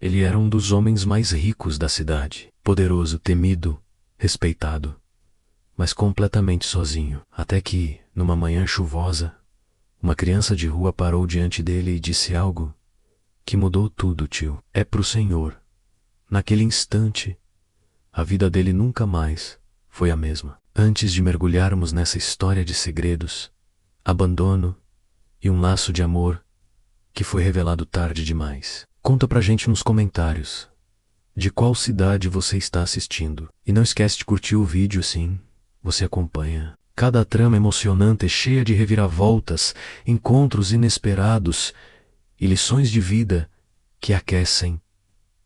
Ele era um dos homens mais ricos da cidade, poderoso, temido, respeitado, mas completamente sozinho. Até que, numa manhã chuvosa, uma criança de rua parou diante dele e disse algo que mudou tudo, tio. É pro senhor. Naquele instante, a vida dele nunca mais foi a mesma. Antes de mergulharmos nessa história de segredos, abandono e um laço de amor que foi revelado tarde demais, conta pra gente nos comentários de qual cidade você está assistindo. E não esquece de curtir o vídeo, assim você acompanha cada trama emocionante, cheia de reviravoltas, encontros inesperados e lições de vida que aquecem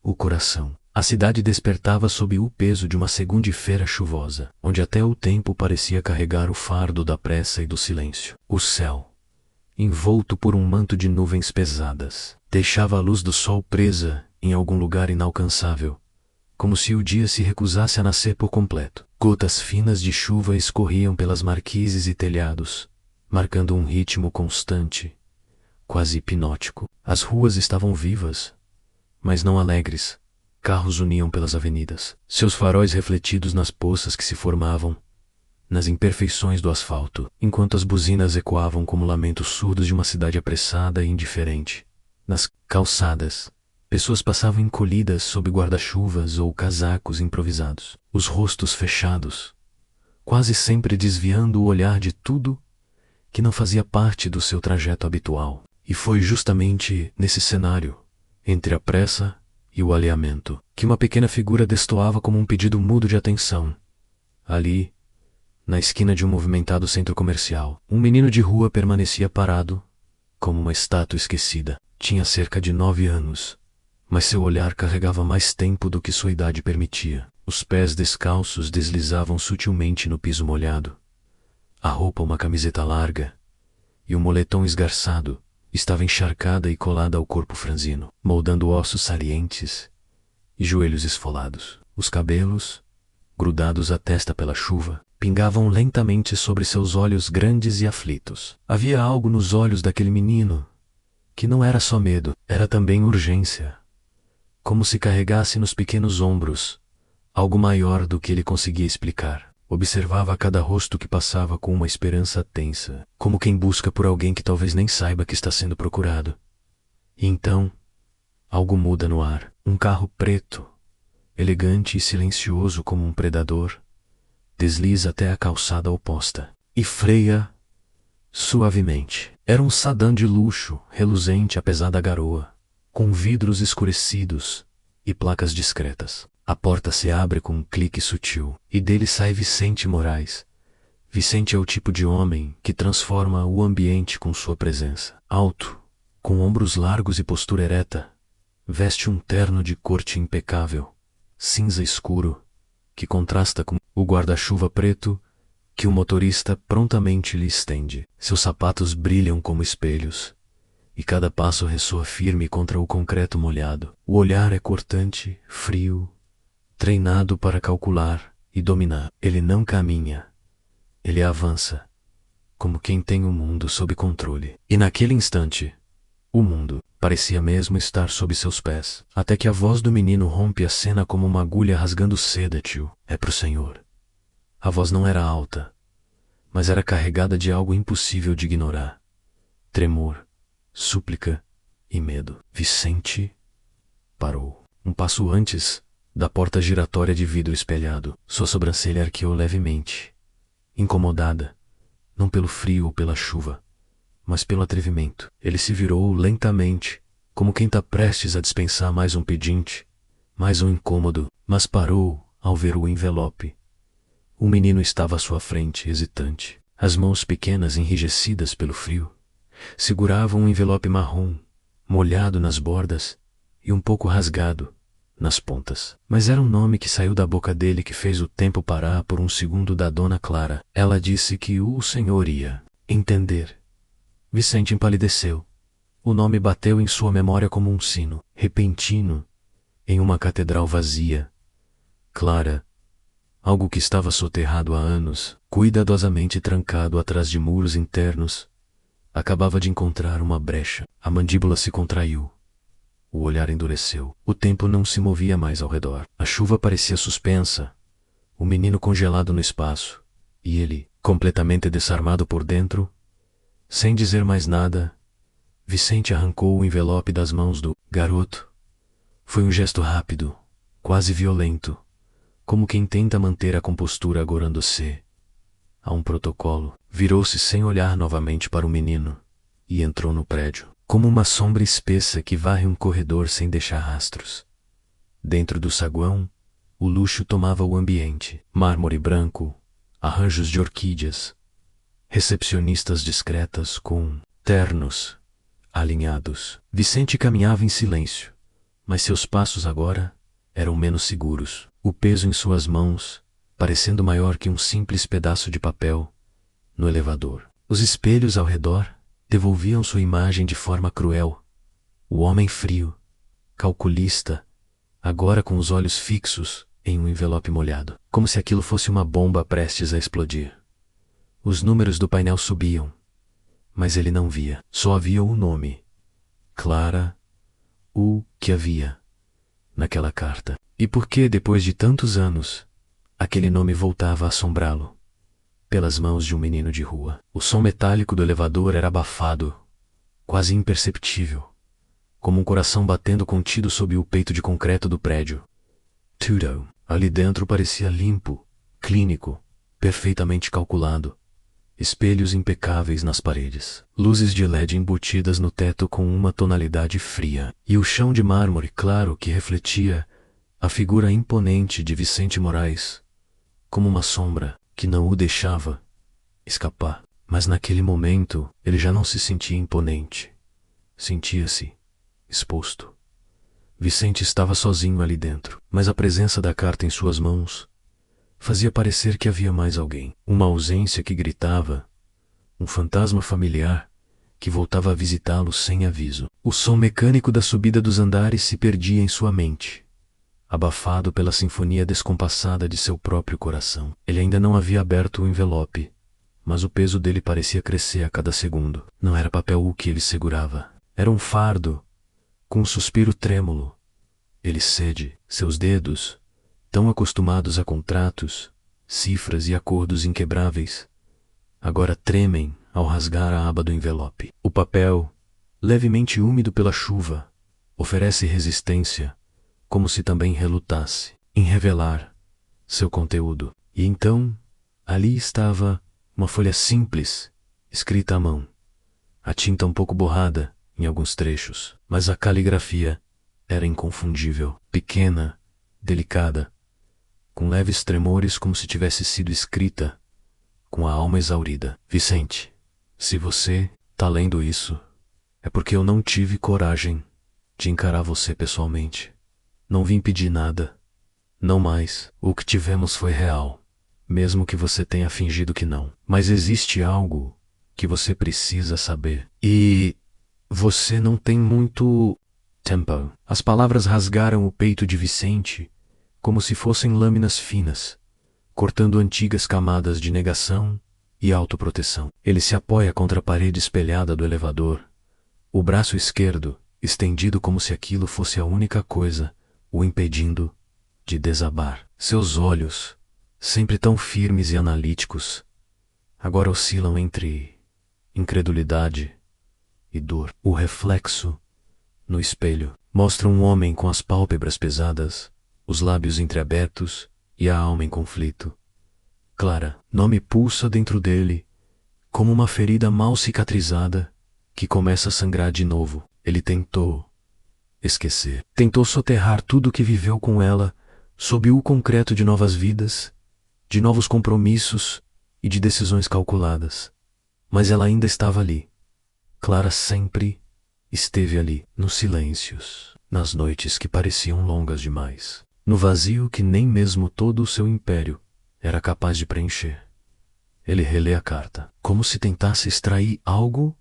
o coração. A cidade despertava sob o peso de uma segunda-feira chuvosa, onde até o tempo parecia carregar o fardo da pressa e do silêncio. O céu, envolto por um manto de nuvens pesadas, deixava a luz do sol presa em algum lugar inalcançável, como se o dia se recusasse a nascer por completo. Gotas finas de chuva escorriam pelas marquises e telhados, marcando um ritmo constante, quase hipnótico. As ruas estavam vivas, mas não alegres. Carros uniam pelas avenidas, seus faróis refletidos nas poças que se formavam nas imperfeições do asfalto, enquanto as buzinas ecoavam como lamentos surdos de uma cidade apressada e indiferente. Nas calçadas, pessoas passavam encolhidas sob guarda-chuvas ou casacos improvisados, os rostos fechados, quase sempre desviando o olhar de tudo que não fazia parte do seu trajeto habitual. E foi justamente nesse cenário, entre a pressa e o alheamento, que uma pequena figura destoava como um pedido mudo de atenção. Ali, na esquina de um movimentado centro comercial, um menino de rua permanecia parado, como uma estátua esquecida. Tinha cerca de 9 anos, mas seu olhar carregava mais tempo do que sua idade permitia. Os pés descalços deslizavam sutilmente no piso molhado. A roupa, uma camiseta larga, e um moletom esgarçado, estava encharcada e colada ao corpo franzino, moldando ossos salientes e joelhos esfolados. Os cabelos, grudados à testa pela chuva, pingavam lentamente sobre seus olhos grandes e aflitos. Havia algo nos olhos daquele menino que não era só medo, era também urgência, como se carregasse nos pequenos ombros algo maior do que ele conseguia explicar. Observava cada rosto que passava com uma esperança tensa, como quem busca por alguém que talvez nem saiba que está sendo procurado. E então, algo muda no ar. Um carro preto, elegante e silencioso como um predador, desliza até a calçada oposta e freia suavemente. Era um sedã de luxo, reluzente apesar da garoa, com vidros escurecidos e placas discretas. A porta se abre com um clique sutil, e dele sai Vicente Moraes. Vicente é o tipo de homem que transforma o ambiente com sua presença. Alto, com ombros largos e postura ereta, veste um terno de corte impecável, cinza escuro, que contrasta com o guarda-chuva preto que o motorista prontamente lhe estende. Seus sapatos brilham como espelhos, e cada passo ressoa firme contra o concreto molhado. O olhar é cortante, frio, treinado para calcular e dominar. Ele não caminha, ele avança, como quem tem o mundo sob controle. E naquele instante, o mundo parecia mesmo estar sob seus pés. Até que a voz do menino rompe a cena como uma agulha rasgando seda. Tio, é pro senhor. A voz não era alta, mas era carregada de algo impossível de ignorar. Tremor, súplica e medo. Vicente parou. Um passo antes da porta giratória de vidro espelhado. Sua sobrancelha arqueou levemente, incomodada, não pelo frio ou pela chuva, mas pelo atrevimento. Ele se virou lentamente, como quem está prestes a dispensar mais um pedinte, mais um incômodo, mas parou ao ver o envelope. O menino estava à sua frente, hesitante. As mãos pequenas, enrijecidas pelo frio, seguravam um envelope marrom, molhado nas bordas e um pouco rasgado nas pontas. Mas era um nome que saiu da boca dele que fez o tempo parar por um segundo. Da Dona Clara. Ela disse que o senhor ia entender. Vicente empalideceu. O nome bateu em sua memória como um sino, repentino, em uma catedral vazia. Clara, algo que estava soterrado há anos, cuidadosamente trancado atrás de muros internos, acabava de encontrar uma brecha. A mandíbula se contraiu. O olhar endureceu. O tempo não se movia mais ao redor. A chuva parecia suspensa. O menino congelado no espaço. E ele, completamente desarmado por dentro, sem dizer mais nada, Vicente arrancou o envelope das mãos do garoto. Foi um gesto rápido, quase violento, como quem tenta manter a compostura agorando-se a um protocolo. Virou-se sem olhar novamente para o menino e entrou no prédio, como uma sombra espessa que varre um corredor sem deixar rastros. Dentro do saguão, o luxo tomava o ambiente. Mármore branco, arranjos de orquídeas, recepcionistas discretas com ternos alinhados. Vicente caminhava em silêncio, mas seus passos agora eram menos seguros. O peso em suas mãos, parecendo maior que um simples pedaço de papel, no elevador. Os espelhos ao redor devolviam sua imagem de forma cruel. O homem frio, calculista, agora com os olhos fixos em um envelope molhado, como se aquilo fosse uma bomba prestes a explodir. Os números do painel subiam, mas ele não via. Só havia o nome. Clara, o que havia naquela carta. E por que, depois de tantos anos, aquele nome voltava a assombrá-lo? Pelas mãos de um menino de rua. O som metálico do elevador era abafado, quase imperceptível, como um coração batendo contido sob o peito de concreto do prédio. Tudo ali dentro parecia limpo, clínico, perfeitamente calculado. Espelhos impecáveis nas paredes, luzes de LED embutidas no teto com uma tonalidade fria, e o chão de mármore claro que refletia a figura imponente de Vicente Moraes, como uma sombra que não o deixava escapar. Mas naquele momento ele já não se sentia imponente. Sentia-se exposto. Vicente estava sozinho ali dentro, mas a presença da carta em suas mãos fazia parecer que havia mais alguém. Uma ausência que gritava, um fantasma familiar que voltava a visitá-lo sem aviso. O som mecânico da subida dos andares se perdia em sua mente, abafado pela sinfonia descompassada de seu próprio coração. Ele ainda não havia aberto o envelope, mas o peso dele parecia crescer a cada segundo. Não era papel o que ele segurava. Era um fardo, com um suspiro trêmulo. Ele cede, seus dedos, tão acostumados a contratos, cifras e acordos inquebráveis, agora tremem ao rasgar a aba do envelope. O papel, levemente úmido pela chuva, oferece resistência, como se também relutasse em revelar seu conteúdo. E então, ali estava uma folha simples, escrita à mão, a tinta um pouco borrada em alguns trechos, mas a caligrafia era inconfundível, pequena, delicada, com leves tremores como se tivesse sido escrita com a alma exaurida. Vicente, se você tá lendo isso, é porque eu não tive coragem de encarar você pessoalmente. Não vim pedir nada, não mais. O que tivemos foi real, mesmo que você tenha fingido que não. Mas existe algo que você precisa saber. E você não tem muito tempo. As palavras rasgaram o peito de Vicente como se fossem lâminas finas, cortando antigas camadas de negação e autoproteção. Ele se apoia contra a parede espelhada do elevador, o braço esquerdo estendido como se aquilo fosse a única coisa o impedindo de desabar. Seus olhos, sempre tão firmes e analíticos, agora oscilam entre incredulidade e dor. O reflexo no espelho mostra um homem com as pálpebras pesadas, os lábios entreabertos e a alma em conflito. Clara, nome pulsa dentro dele, como uma ferida mal cicatrizada que começa a sangrar de novo. Ele tentou esquecer. Tentou soterrar tudo o que viveu com ela sob o concreto de novas vidas, de novos compromissos e de decisões calculadas. Mas ela ainda estava ali. Clara sempre esteve ali, nos silêncios, nas noites que pareciam longas demais, no vazio que nem mesmo todo o seu império era capaz de preencher. Ele relê a carta, como se tentasse extrair algo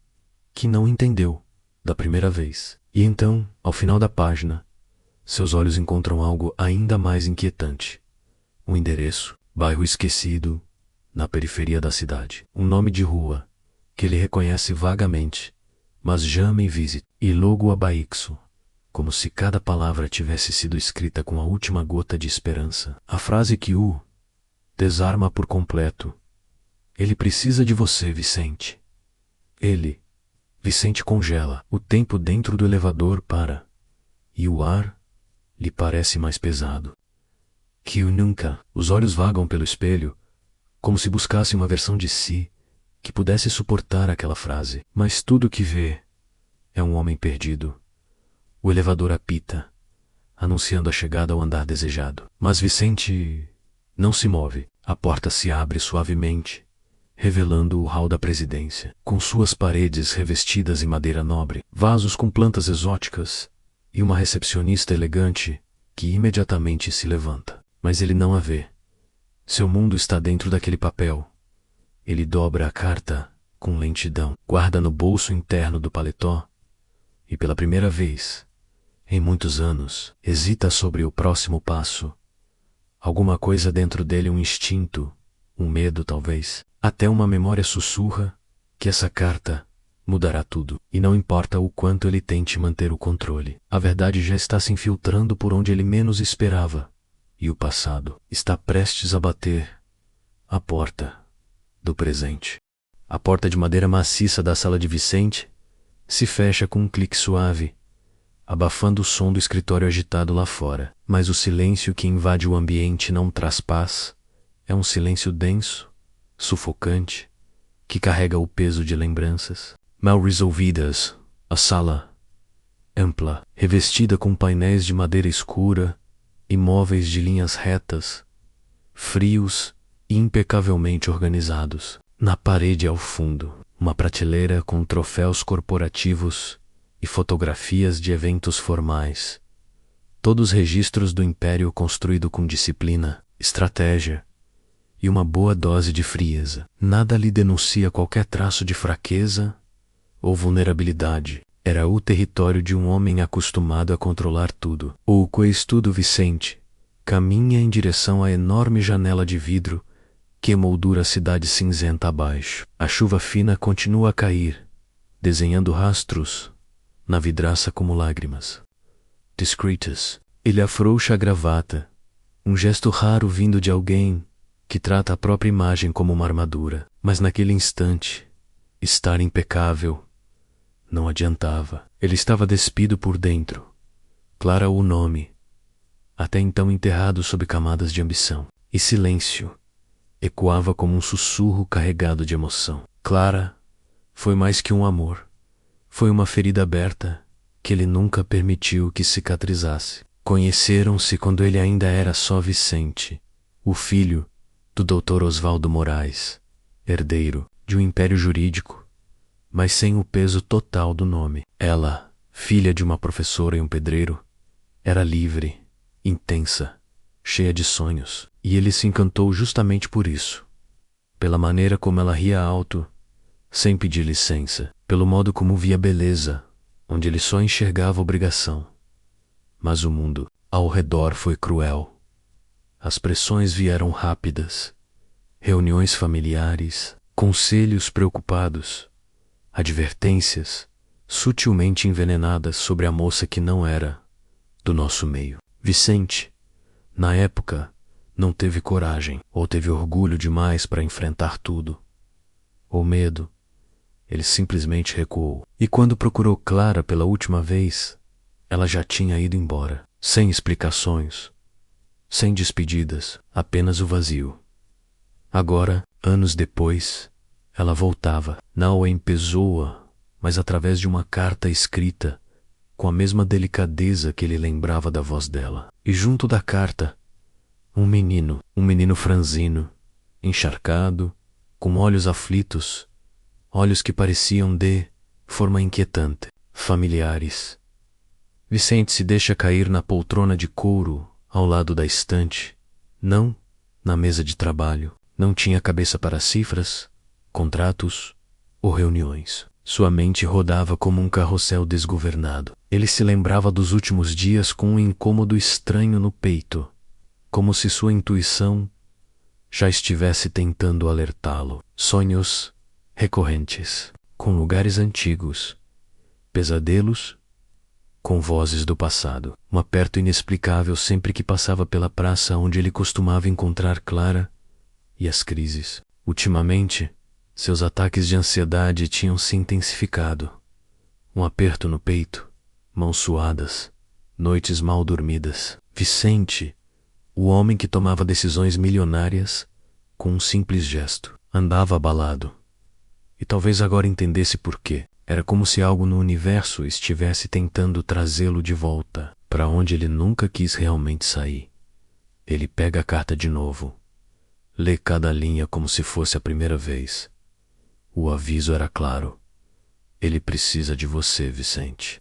que não entendeu da primeira vez. E então, ao final da página, seus olhos encontram algo ainda mais inquietante. Um endereço, bairro esquecido, na periferia da cidade. Um nome de rua, que ele reconhece vagamente, mas jamais visite. E logo Abaixo, como se cada palavra tivesse sido escrita com a última gota de esperança. A frase que o desarma por completo. Ele precisa de você, Vicente. Vicente congela. O tempo dentro do elevador para. E o ar lhe parece mais pesado que o nunca. Os olhos vagam pelo espelho, como se buscasse uma versão de si que pudesse suportar aquela frase. Mas tudo o que vê é um homem perdido. O elevador apita, anunciando a chegada ao andar desejado. Mas Vicente não se move. A porta se abre suavemente, revelando o hall da presidência, com suas paredes revestidas em madeira nobre, vasos com plantas exóticas e uma recepcionista elegante que imediatamente se levanta. Mas ele não a vê. Seu mundo está dentro daquele papel. Ele dobra a carta com lentidão, guarda no bolso interno do paletó e, pela primeira vez em muitos anos, hesita sobre o próximo passo. Alguma coisa dentro dele, um instinto, um medo talvez, até uma memória sussurra que essa carta mudará tudo. E não importa o quanto ele tente manter o controle, a verdade já está se infiltrando por onde ele menos esperava. E o passado está prestes a bater a porta do presente. A porta de madeira maciça da sala de Vicente se fecha com um clique suave, abafando o som do escritório agitado lá fora. Mas o silêncio que invade o ambiente não traz paz. É um silêncio denso, sufocante, que carrega o peso de lembranças mal resolvidas. A sala, ampla, revestida com painéis de madeira escura e móveis de linhas retas, frios e impecavelmente organizados. Na parede ao fundo, uma prateleira com troféus corporativos e fotografias de eventos formais. Todos registros do império construído com disciplina, estratégia e uma boa dose de frieza. Nada lhe denuncia qualquer traço de fraqueza ou vulnerabilidade. Era o território de um homem acostumado a controlar tudo. O coestudo Vicente caminha em direção à enorme janela de vidro que emoldura a cidade cinzenta abaixo. A chuva fina continua a cair, desenhando rastros na vidraça como lágrimas. Discretas. Ele afrouxa a gravata, um gesto raro vindo de alguém que trata a própria imagem como uma armadura. Mas naquele instante, estar impecável não adiantava. Ele estava despido por dentro. Clara o nome, até então enterrado sob camadas de ambição. E silêncio ecoava como um sussurro carregado de emoção. Clara foi mais que um amor. Foi uma ferida aberta que ele nunca permitiu que cicatrizasse. Conheceram-se quando ele ainda era só Vicente, o filho do Dr. Osvaldo Moraes, herdeiro de um império jurídico, mas sem o peso total do nome. Ela, filha de uma professora e um pedreiro, era livre, intensa, cheia de sonhos. E ele se encantou justamente por isso. Pela maneira como ela ria alto, sem pedir licença. Pelo modo como via beleza, onde ele só enxergava obrigação. Mas o mundo ao redor foi cruel. As pressões vieram rápidas. Reuniões familiares, conselhos preocupados, advertências sutilmente envenenadas sobre a moça que não era do nosso meio. Vicente, na época, não teve coragem, ou teve orgulho demais para enfrentar tudo, ou medo. Ele simplesmente recuou. E quando procurou Clara pela última vez, ela já tinha ido embora, sem explicações, sem despedidas, apenas o vazio. Agora, anos depois, ela voltava, não em pessoa, mas através de uma carta escrita, com a mesma delicadeza que ele lembrava da voz dela. E junto da carta, um menino franzino, encharcado, com olhos aflitos, olhos que pareciam de forma inquietante, familiares. Vicente se deixa cair na poltrona de couro ao lado da estante, não na mesa de trabalho. Não tinha cabeça para cifras, contratos ou reuniões. Sua mente rodava como um carrossel desgovernado. Ele se lembrava dos últimos dias com um incômodo estranho no peito, como se sua intuição já estivesse tentando alertá-lo. Sonhos recorrentes, com lugares antigos, pesadelos com vozes do passado. Um aperto inexplicável sempre que passava pela praça onde ele costumava encontrar Clara, e as crises. Ultimamente, seus ataques de ansiedade tinham se intensificado. Um aperto no peito, mãos suadas, noites mal dormidas. Vicente, o homem que tomava decisões milionárias, com um simples gesto, andava abalado. E talvez agora entendesse por quê. Era como se algo no universo estivesse tentando trazê-lo de volta para onde ele nunca quis realmente sair. Ele pega a carta de novo. Lê cada linha como se fosse a primeira vez. O aviso era claro. Ele precisa de você, Vicente.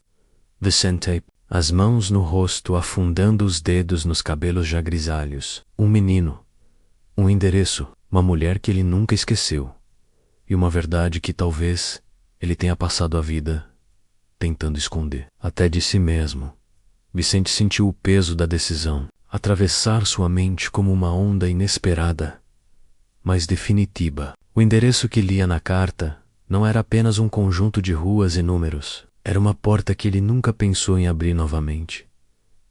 Vicente, as mãos no rosto, afundando os dedos nos cabelos já grisalhos. Um menino. Um endereço. Uma mulher que ele nunca esqueceu. E uma verdade que talvez ele tenha passado a vida tentando esconder, até de si mesmo. Vicente sentiu o peso da decisão atravessar sua mente como uma onda inesperada, mas definitiva. O endereço que lia na carta não era apenas um conjunto de ruas e números. Era uma porta que ele nunca pensou em abrir novamente.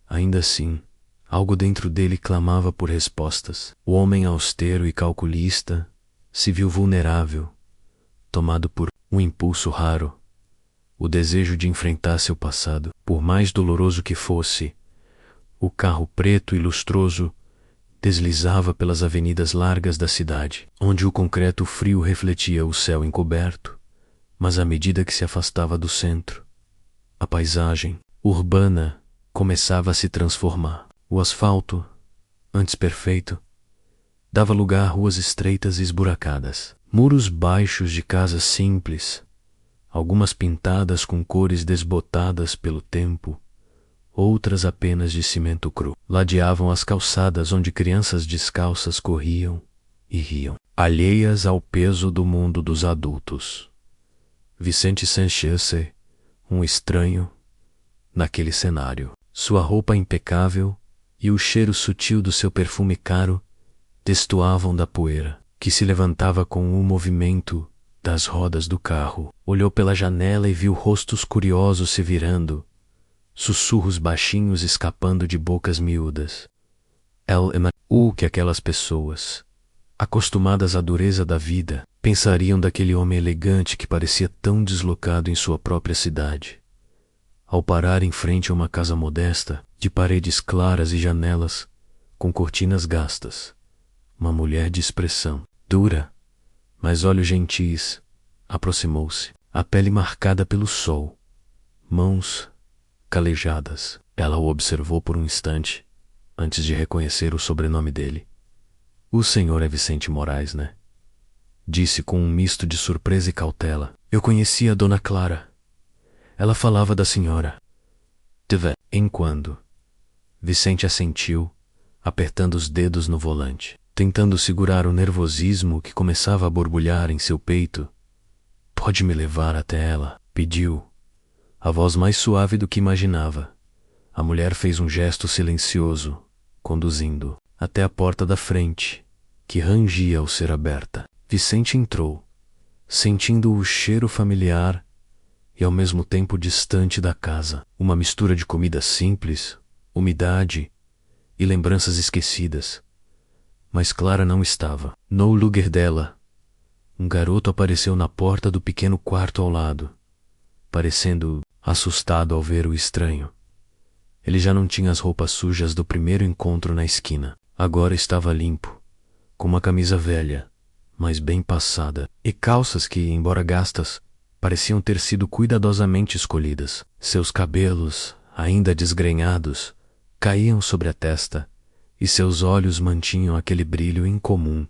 Ainda assim, algo dentro dele clamava por respostas. O homem austero e calculista se viu vulnerável, tomado por um impulso raro, o desejo de enfrentar seu passado. Por mais doloroso que fosse, o carro preto e lustroso deslizava pelas avenidas largas da cidade, onde o concreto frio refletia o céu encoberto, mas à medida que se afastava do centro, a paisagem urbana começava a se transformar. O asfalto, antes perfeito, dava lugar a ruas estreitas e esburacadas. Muros baixos de casas simples, algumas pintadas com cores desbotadas pelo tempo, outras apenas de cimento cru, ladeavam as calçadas onde crianças descalças corriam e riam, alheias ao peso do mundo dos adultos. Vicente sentia-se um estranho naquele cenário. Sua roupa impecável e o cheiro sutil do seu perfume caro destoavam da poeira que se levantava com o movimento das rodas do carro. Olhou pela janela e viu rostos curiosos se virando, sussurros baixinhos escapando de bocas miúdas. O que aquelas pessoas, acostumadas à dureza da vida, pensariam daquele homem elegante que parecia tão deslocado em sua própria cidade? Ao parar em frente a uma casa modesta, de paredes claras e janelas, com cortinas gastas, uma mulher de expressão dura, mas olhos gentis, aproximou-se, a pele marcada pelo sol, mãos calejadas. Ela o observou por um instante, antes de reconhecer o sobrenome dele. O senhor é Vicente Moraes, né? Disse com um misto de surpresa e cautela. Eu conhecia a dona Clara. Ela falava da senhora. De vez em quando. Vicente assentiu, apertando os dedos no volante, tentando segurar o nervosismo que começava a borbulhar em seu peito. Pode me levar até ela? Pediu, a voz mais suave do que imaginava. A mulher fez um gesto silencioso, conduzindo até a porta da frente, que rangia ao ser aberta. Vicente entrou, sentindo o cheiro familiar e ao mesmo tempo distante da casa. Uma mistura de comida simples, umidade e lembranças esquecidas. Mas Clara não estava. No lugar dela, um garoto apareceu na porta do pequeno quarto ao lado, parecendo assustado ao ver o estranho. Ele já não tinha as roupas sujas do primeiro encontro na esquina. Agora estava limpo, com uma camisa velha, mas bem passada, e calças que, embora gastas, pareciam ter sido cuidadosamente escolhidas. Seus cabelos, ainda desgrenhados, caíam sobre a testa, e seus olhos mantinham aquele brilho incomum,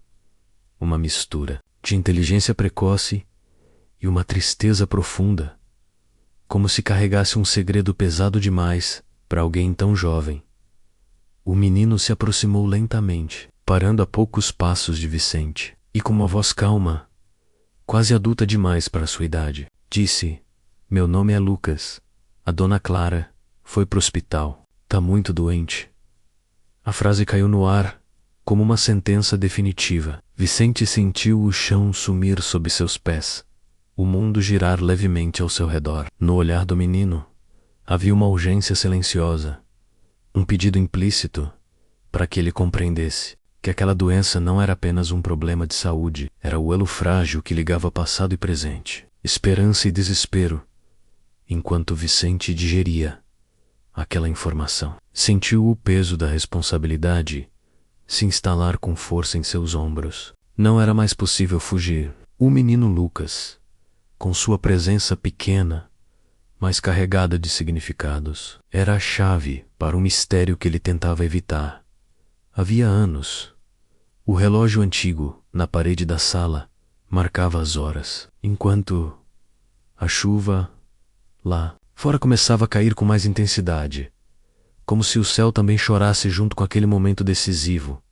uma mistura de inteligência precoce e uma tristeza profunda, como se carregasse um segredo pesado demais para alguém tão jovem. O menino se aproximou lentamente, parando a poucos passos de Vicente, e com uma voz calma, quase adulta demais para sua idade, disse: Meu nome é Lucas. A dona Clara foi pro hospital. Tá muito doente. A frase caiu no ar, como uma sentença definitiva. Vicente sentiu o chão sumir sob seus pés, o mundo girar levemente ao seu redor. No olhar do menino, Havia uma urgência silenciosa, um pedido implícito para que ele compreendesse que aquela doença não era apenas um problema de saúde, era o elo frágil que ligava passado e presente, esperança e desespero. Enquanto Vicente digeria aquela informação, sentiu o peso da responsabilidade se instalar com força em seus ombros. Não era mais possível fugir. O menino Lucas, com sua presença pequena, mas carregada de significados, era a chave para um mistério que ele tentava evitar. Havia anos, o relógio antigo na parede da sala marcava as horas, enquanto a chuva lá fora começava a cair com mais intensidade, como se o céu também chorasse junto com aquele momento decisivo.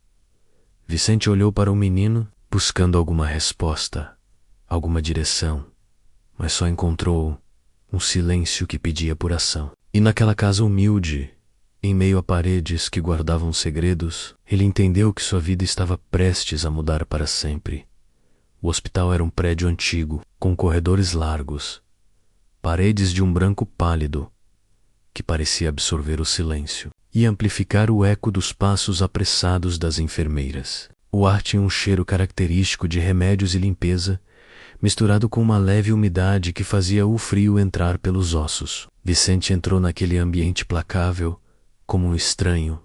Vicente olhou para o menino, buscando alguma resposta, alguma direção, mas só encontrou um silêncio que pedia por ação. E naquela casa humilde, em meio a paredes que guardavam segredos, ele entendeu que sua vida estava prestes a mudar para sempre. O hospital era um prédio antigo, com corredores largos, paredes de um branco pálido, que parecia absorver o silêncio e amplificar o eco dos passos apressados das enfermeiras. O ar tinha um cheiro característico de remédios e limpeza, misturado com uma leve umidade que fazia o frio entrar pelos ossos. Vicente entrou naquele ambiente placável como um estranho,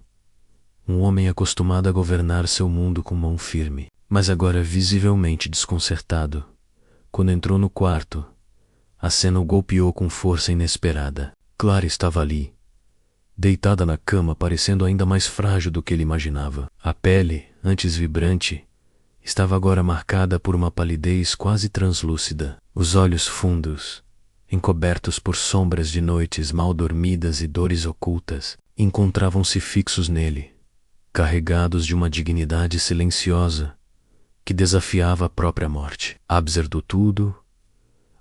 um homem acostumado a governar seu mundo com mão firme, mas agora visivelmente desconcertado. Quando entrou no quarto, a cena o golpeou com força inesperada. Clara estava ali, deitada na cama, parecendo ainda mais frágil do que ele imaginava. A pele, antes vibrante, estava agora marcada por uma palidez quase translúcida. Os olhos fundos, encobertos por sombras de noites mal dormidas e dores ocultas, encontravam-se fixos nele, carregados de uma dignidade silenciosa que desafiava a própria morte. Ábser do tudo,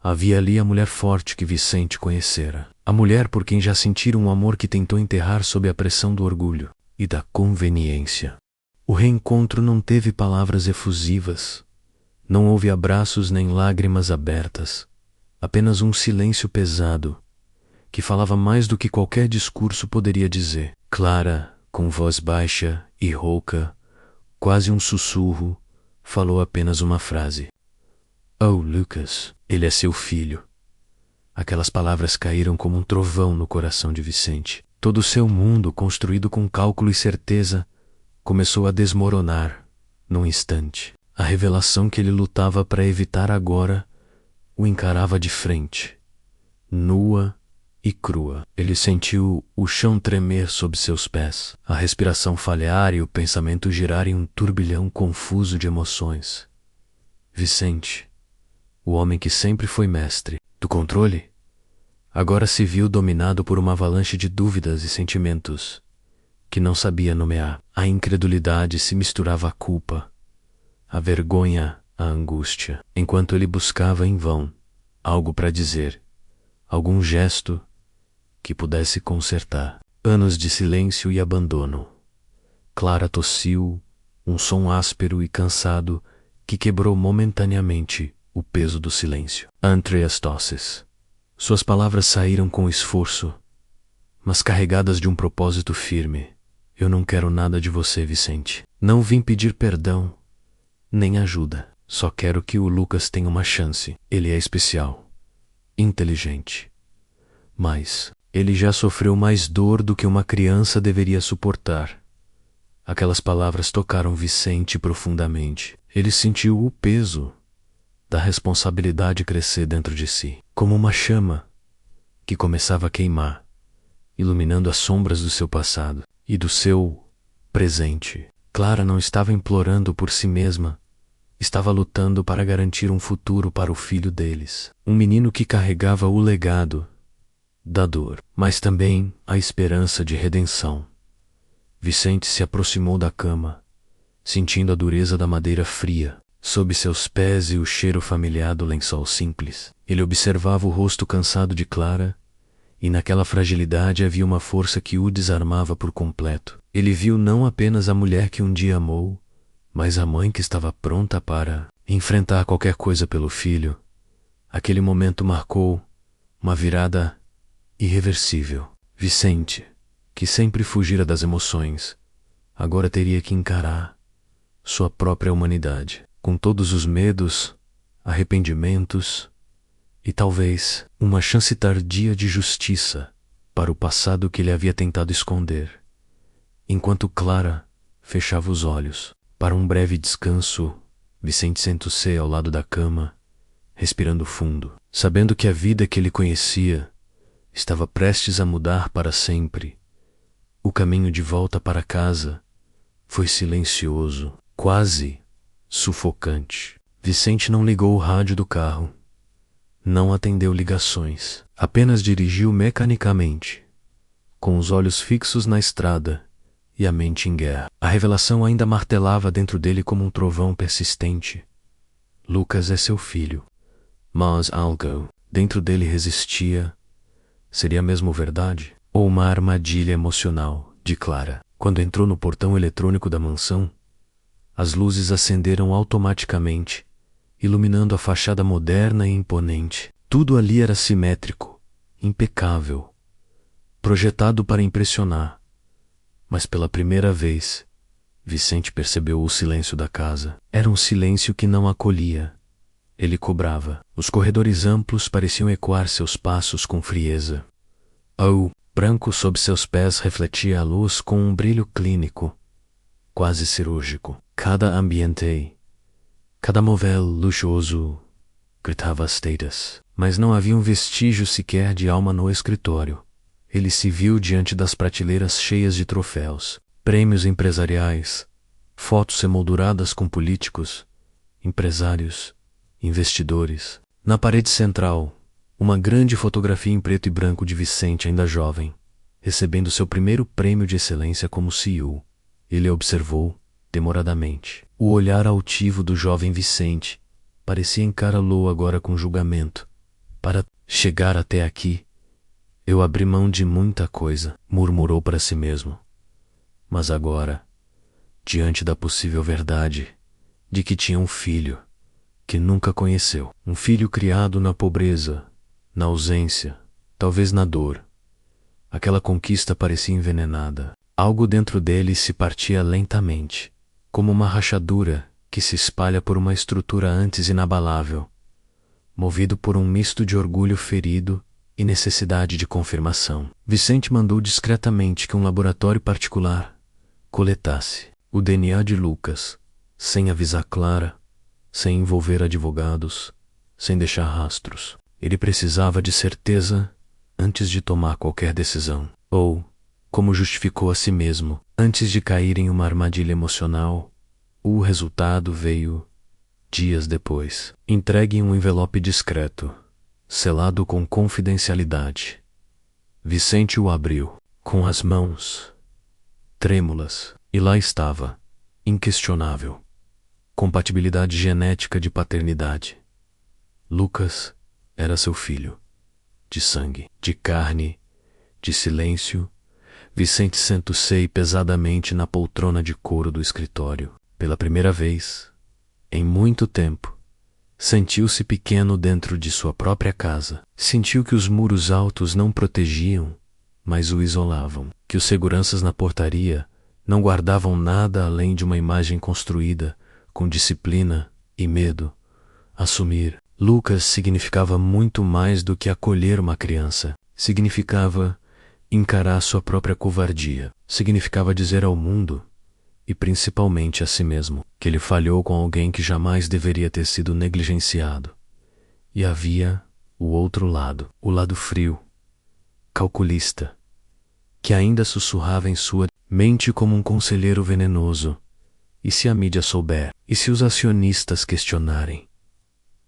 havia ali a mulher forte que Vicente conhecera, a mulher por quem já sentira um amor que tentou enterrar sob a pressão do orgulho e da conveniência. O reencontro não teve palavras efusivas, não houve abraços nem lágrimas abertas, apenas um silêncio pesado, que falava mais do que qualquer discurso poderia dizer. Clara, com voz baixa e rouca, quase um sussurro, falou apenas uma frase. Oh, Lucas, ele é seu filho. Aquelas palavras caíram como um trovão no coração de Vicente. Todo o seu mundo, construído com cálculo e certeza, começou a desmoronar num instante. A revelação que ele lutava para evitar agora o encarava de frente, nua e crua. Ele sentiu o chão tremer sob seus pés, a respiração falhar e o pensamento girar em um turbilhão confuso de emoções. Vicente, o homem que sempre foi mestre do controle, agora se viu dominado por uma avalanche de dúvidas e sentimentos que não sabia nomear. A incredulidade se misturava à culpa, a vergonha, a angústia, enquanto ele buscava em vão algo para dizer, algum gesto que pudesse consertar. Anos de silêncio e abandono. Clara tossiu, um som áspero e cansado que quebrou momentaneamente o peso do silêncio. Andreas tosses. Suas palavras saíram com esforço, mas carregadas de um propósito firme. Eu não quero nada de você, Vicente. Não vim pedir perdão, nem ajuda. Só quero que o Lucas tenha uma chance. Ele é especial, inteligente, mas ele já sofreu mais dor do que uma criança deveria suportar. Aquelas palavras tocaram Vicente profundamente. Ele sentiu o peso da responsabilidade crescer dentro de si, como uma chama que começava a queimar, iluminando as sombras do seu passado e do seu presente. Clara não estava implorando por si mesma, estava lutando para garantir um futuro para o filho deles. Um menino que carregava o legado da dor, mas também a esperança de redenção. Vicente se aproximou da cama, sentindo a dureza da madeira fria sob seus pés e o cheiro familiar do lençol simples. Ele observava o rosto cansado de Clara, e naquela fragilidade havia uma força que o desarmava por completo. Ele viu não apenas a mulher que um dia amou, mas a mãe que estava pronta para enfrentar qualquer coisa pelo filho. Aquele momento marcou uma virada irreversível. Vicente, que sempre fugira das emoções, agora teria que encarar sua própria humanidade, com todos os medos, arrependimentos e talvez uma chance tardia de justiça para o passado que ele havia tentado esconder, enquanto Clara fechava os olhos. Para um breve descanso, Vicente sentou-se ao lado da cama, respirando fundo, sabendo que a vida que ele conhecia estava prestes a mudar para sempre. O caminho de volta para casa foi silencioso, quase sufocante. Vicente não ligou o rádio do carro, não atendeu ligações, apenas dirigiu mecanicamente, com os olhos fixos na estrada e a mente em guerra. A revelação ainda martelava dentro dele como um trovão persistente. Lucas é seu filho, mas algo dentro dele resistia. Seria mesmo verdade? Ou uma armadilha emocional de Clara? Quando entrou no portão eletrônico da mansão, as luzes acenderam automaticamente, iluminando a fachada moderna e imponente. Tudo ali era simétrico, impecável, projetado para impressionar. Mas pela primeira vez, Vicente percebeu o silêncio da casa. Era um silêncio que não acolhia. Ele cobrava. Os corredores amplos pareciam ecoar seus passos com frieza. O branco sob seus pés refletia a luz com um brilho clínico, quase cirúrgico. Cada ambiente, cada móvel luxuoso gritava status, mas não havia um vestígio sequer de alma no escritório. Ele se viu diante das prateleiras cheias de troféus, prêmios empresariais, fotos emolduradas com políticos, empresários, investidores. Na parede central, uma grande fotografia em preto e branco de Vicente ainda jovem, recebendo seu primeiro prêmio de excelência como CEO. Ele observou demoradamente. O olhar altivo do jovem Vicente parecia encará-lo agora com julgamento. Para chegar até aqui, eu abri mão de muita coisa, murmurou para si mesmo. Mas agora, diante da possível verdade de que tinha um filho que nunca conheceu, um filho criado na pobreza, na ausência, talvez na dor, aquela conquista parecia envenenada. Algo dentro dele se partia lentamente, como uma rachadura que se espalha por uma estrutura antes inabalável, movido por um misto de orgulho ferido e necessidade de confirmação. Vicente mandou discretamente que um laboratório particular coletasse o DNA de Lucas, sem avisar Clara, sem envolver advogados, sem deixar rastros. Ele precisava de certeza antes de tomar qualquer decisão. Ou, como justificou a si mesmo, antes de cair em uma armadilha emocional. O resultado veio dias depois, entregue em um envelope discreto, selado com confidencialidade. Vicente o abriu, com as mãos trêmulas, e lá estava, inquestionável, compatibilidade genética de paternidade. Lucas era seu filho, de sangue, de carne, de silêncio. Vicente sentou-se pesadamente na poltrona de couro do escritório. Pela primeira vez, em muito tempo, sentiu-se pequeno dentro de sua própria casa. Sentiu que os muros altos não protegiam, mas o isolavam. Que os seguranças na portaria não guardavam nada além de uma imagem construída com disciplina e medo. Assumir Lucas significava muito mais do que acolher uma criança. Significava encarar sua própria covardia. Significava dizer ao mundo, e principalmente a si mesmo, que ele falhou com alguém que jamais deveria ter sido negligenciado. E havia o outro lado, o lado frio, calculista, que ainda sussurrava em sua mente como um conselheiro venenoso. E se a mídia souber? E se os acionistas questionarem?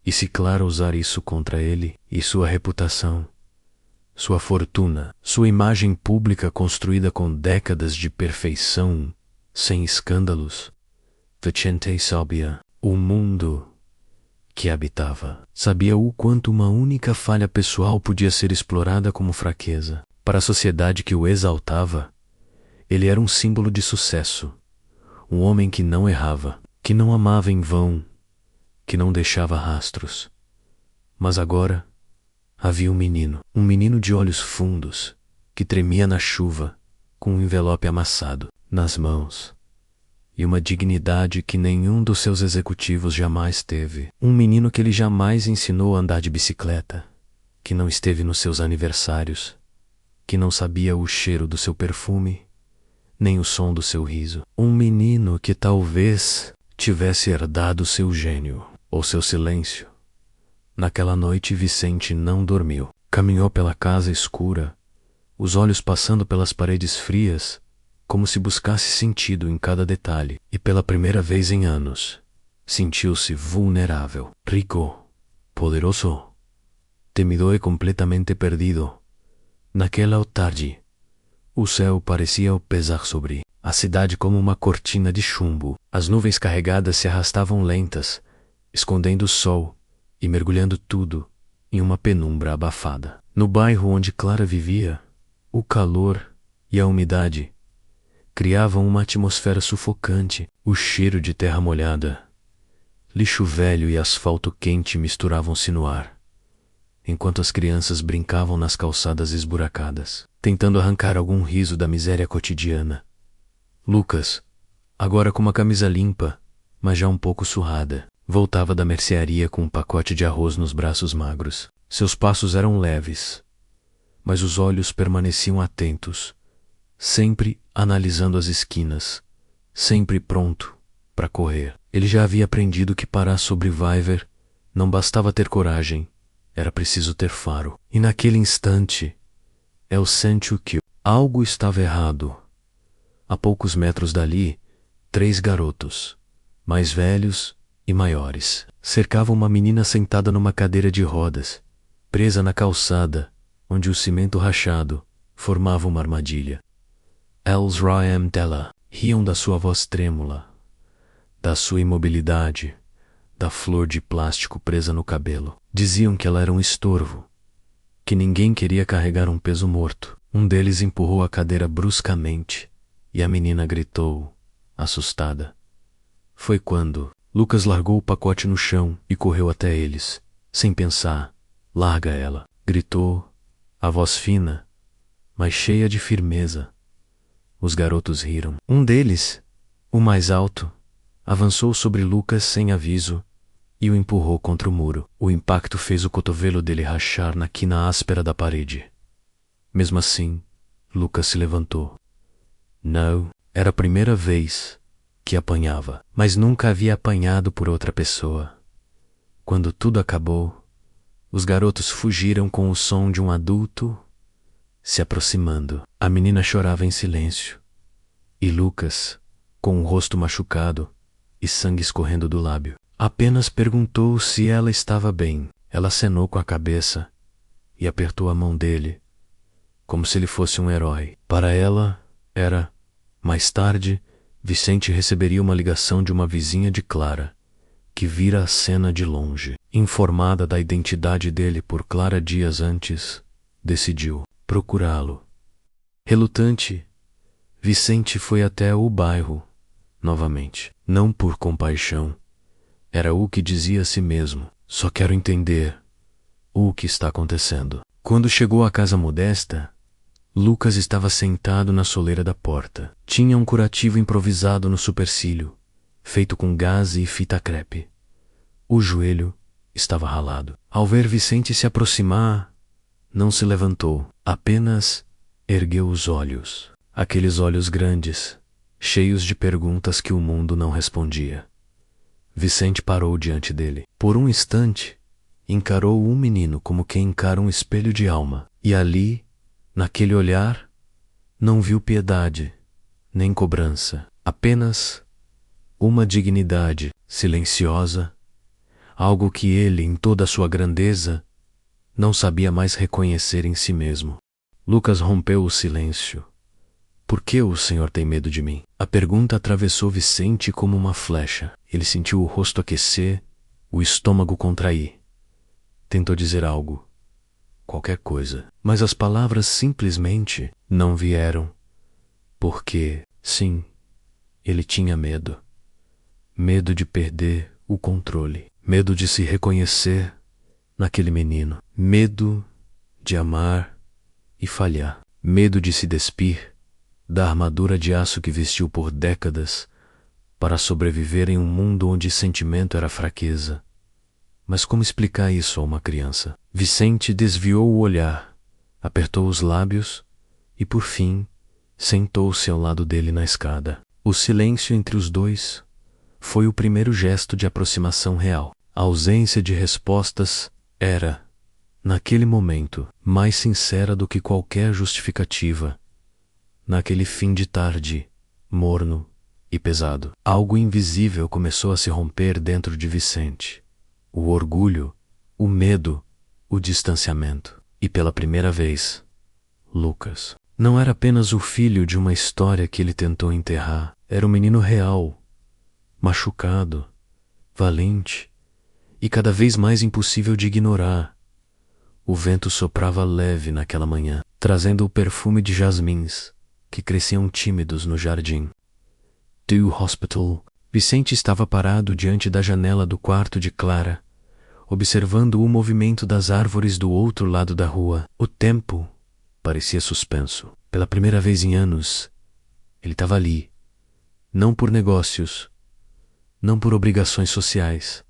E se Clara usar isso contra ele e sua reputação? Sua fortuna, sua imagem pública construída com décadas de perfeição, sem escândalos? Vicente sabia, o mundo que habitava, sabia o quanto uma única falha pessoal podia ser explorada como fraqueza. Para a sociedade que o exaltava, ele era um símbolo de sucesso, um homem que não errava, que não amava em vão, que não deixava rastros. Mas agora, Havia um menino de olhos fundos, que tremia na chuva, com um envelope amassado nas mãos, e uma dignidade que nenhum dos seus executivos jamais teve. Um menino que ele jamais ensinou a andar de bicicleta, que não esteve nos seus aniversários, que não sabia o cheiro do seu perfume, nem o som do seu riso. Um menino que talvez tivesse herdado seu gênio ou seu silêncio. Naquela noite Vicente não dormiu. Caminhou pela casa escura, os olhos passando pelas paredes frias, como se buscasse sentido em cada detalhe, e pela primeira vez em anos, sentiu-se vulnerável, rico, poderoso, temido e completamente perdido. Naquela tarde, o céu parecia pesar sobre a cidade como uma cortina de chumbo. As nuvens carregadas se arrastavam lentas, escondendo o sol e mergulhando tudo em uma penumbra abafada. No bairro onde Clara vivia, o calor e a umidade criavam uma atmosfera sufocante. O cheiro de terra molhada, lixo velho e asfalto quente misturavam-se no ar, enquanto as crianças brincavam nas calçadas esburacadas, tentando arrancar algum riso da miséria cotidiana. Lucas, agora com uma camisa limpa, mas já um pouco surrada, voltava da mercearia com um pacote de arroz nos braços magros. Seus passos eram leves, mas os olhos permaneciam atentos, sempre analisando as esquinas, sempre pronto para correr. Ele já havia aprendido que parar sobre Weiver não bastava ter coragem, era preciso ter faro. E naquele instante, El sentiu que algo estava errado. A poucos metros dali, 3 garotos, mais velhos e maiores, cercavam uma menina sentada numa cadeira de rodas, presa na calçada, onde o cimento rachado formava uma armadilha. Els riem dela riam da sua voz trêmula, da sua imobilidade, da flor de plástico presa no cabelo. Diziam que ela era um estorvo, que ninguém queria carregar um peso morto. Um deles empurrou a cadeira bruscamente e a menina gritou, assustada. Foi quando Lucas largou o pacote no chão e correu até eles, sem pensar. Larga ela, gritou, a voz fina, mas cheia de firmeza. Os garotos riram. Um deles, o mais alto, avançou sobre Lucas sem aviso e o empurrou contra o muro. O impacto fez o cotovelo dele rachar na quina áspera da parede. Mesmo assim, Lucas se levantou. Não, era a primeira vez que apanhava, mas nunca havia apanhado por outra pessoa. Quando tudo acabou, os garotos fugiram com o som de um adulto se aproximando. A menina chorava em silêncio, e Lucas, com o rosto machucado e sangue escorrendo do lábio, apenas perguntou se ela estava bem. Ela acenou com a cabeça e apertou a mão dele, como se ele fosse um herói. Para ela, era. Mais tarde, Vicente receberia uma ligação de uma vizinha de Clara, que vira a cena de longe. Informada da identidade dele por Clara dias antes, decidiu procurá-lo. Relutante, Vicente foi até o bairro, novamente. Não por compaixão, era o que dizia a si mesmo. Só quero entender o que está acontecendo. Quando chegou à casa modesta, Lucas estava sentado na soleira da porta. Tinha um curativo improvisado no supercílio, feito com gaze e fita crepe. O joelho estava ralado. Ao ver Vicente se aproximar, não se levantou, apenas ergueu os olhos. Aqueles olhos grandes, cheios de perguntas que o mundo não respondia. Vicente parou diante dele. Por um instante, encarou um menino como quem encara um espelho de alma. E ali, naquele olhar, não viu piedade, nem cobrança, apenas uma dignidade silenciosa, algo que ele, em toda a sua grandeza, não sabia mais reconhecer em si mesmo. Lucas rompeu o silêncio. Por que o senhor tem medo de mim? A pergunta atravessou Vicente como uma flecha. Ele sentiu o rosto aquecer, o estômago contrair. Tentou dizer algo, qualquer coisa, mas as palavras simplesmente não vieram, porque, sim, ele tinha medo. Medo de perder o controle, medo de se reconhecer naquele menino, medo de amar e falhar. Medo de se despir da armadura de aço que vestiu por décadas para sobreviver em um mundo onde sentimento era fraqueza. Mas como explicar isso a uma criança? Vicente desviou o olhar, apertou os lábios e, por fim, sentou-se ao lado dele na escada. O silêncio entre os dois foi o primeiro gesto de aproximação real. A ausência de respostas era, naquele momento, mais sincera do que qualquer justificativa. Naquele fim de tarde, morno e pesado, algo invisível começou a se romper dentro de Vicente. O orgulho, o medo, o distanciamento. E pela primeira vez, Lucas não era apenas o filho de uma história que ele tentou enterrar. Era um menino real, machucado, valente e cada vez mais impossível de ignorar. O vento soprava leve naquela manhã, trazendo o perfume de jasmins que cresciam tímidos no jardim. Do hospital, Vicente estava parado diante da janela do quarto de Clara, observando o movimento das árvores do outro lado da rua. O tempo parecia suspenso. Pela primeira vez em anos, ele estava ali, não por negócios, não por obrigações sociais,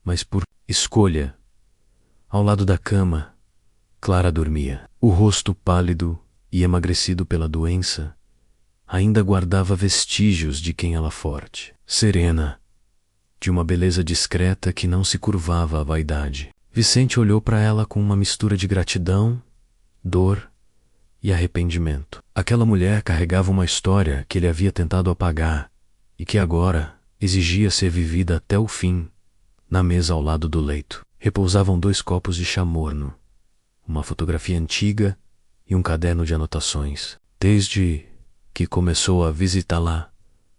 mas por escolha. Ao lado da cama, Clara dormia. O rosto pálido e emagrecido pela doença ainda guardava vestígios de quem ela forte, serena, de uma beleza discreta que não se curvava à vaidade. Vicente olhou para ela com uma mistura de gratidão, dor e arrependimento. Aquela mulher carregava uma história que ele havia tentado apagar e que agora exigia ser vivida até o fim. Na mesa ao lado do leito repousavam 2 copos de chá morno, uma fotografia antiga e um caderno de anotações. Desde que começou a visitá-la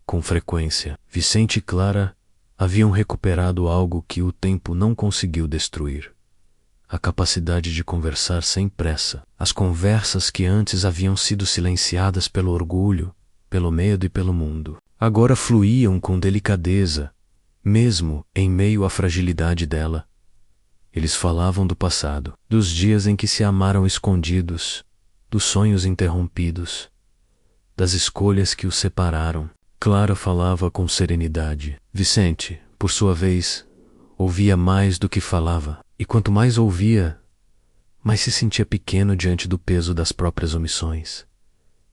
com frequência, Vicente e Clara haviam recuperado algo que o tempo não conseguiu destruir: a capacidade de conversar sem pressa. As conversas que antes haviam sido silenciadas pelo orgulho, pelo medo e pelo mundo, agora fluíam com delicadeza, mesmo em meio à fragilidade dela. Eles falavam do passado, dos dias em que se amaram escondidos, dos sonhos interrompidos, das escolhas que os separaram. Clara falava com serenidade. Vicente, por sua vez, ouvia mais do que falava, e quanto mais ouvia, mais se sentia pequeno diante do peso das próprias omissões.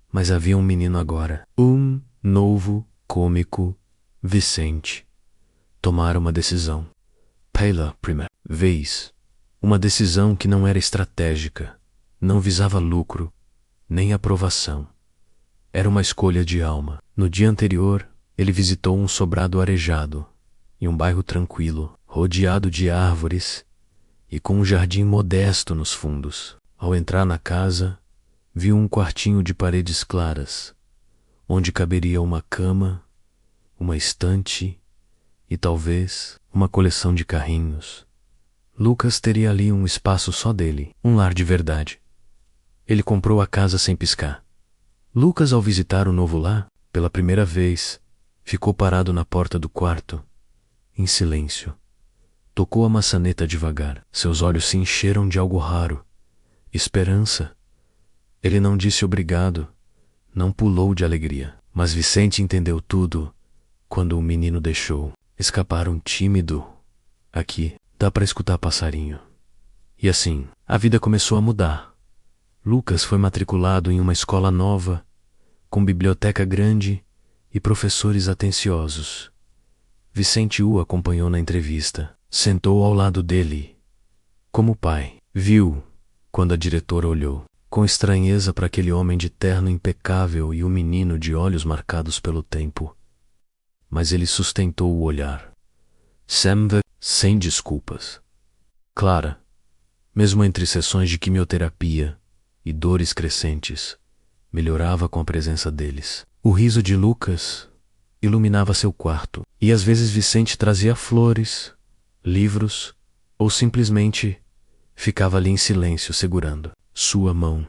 Mas havia um menino agora, um novo, cômico Vicente. Tomara uma decisão. Pela primeira vez, uma decisão que não era estratégica, não visava lucro, nem aprovação. Era uma escolha de alma. No dia anterior, ele visitou um sobrado arejado, em um bairro tranquilo, rodeado de árvores e com um jardim modesto nos fundos. Ao entrar na casa, viu um quartinho de paredes claras, onde caberia uma cama, uma estante e talvez uma coleção de carrinhos. Lucas teria ali um espaço só dele, um lar de verdade. Ele comprou a casa sem piscar. Lucas, ao visitar o novo lar, pela primeira vez, ficou parado na porta do quarto, em silêncio. Tocou a maçaneta devagar. Seus olhos se encheram de algo raro. Esperança. Ele não disse obrigado, não pulou de alegria. Mas Vicente entendeu tudo quando o menino deixou. Escaparam tímido. Aqui dá para escutar passarinho. E assim, a vida começou a mudar. Lucas foi matriculado em uma escola nova, com biblioteca grande e professores atenciosos. Vicente o acompanhou na entrevista. Sentou ao lado dele, como pai. Viu, quando a diretora olhou, com estranheza para aquele homem de terno impecável e o menino de olhos marcados pelo tempo. Mas ele sustentou o olhar. Sempre sem desculpas. Clara, mesmo entre sessões de quimioterapia e dores crescentes, melhorava com a presença deles. O riso de Lucas iluminava seu quarto, e às vezes Vicente trazia flores, livros, ou simplesmente ficava ali em silêncio segurando sua mão.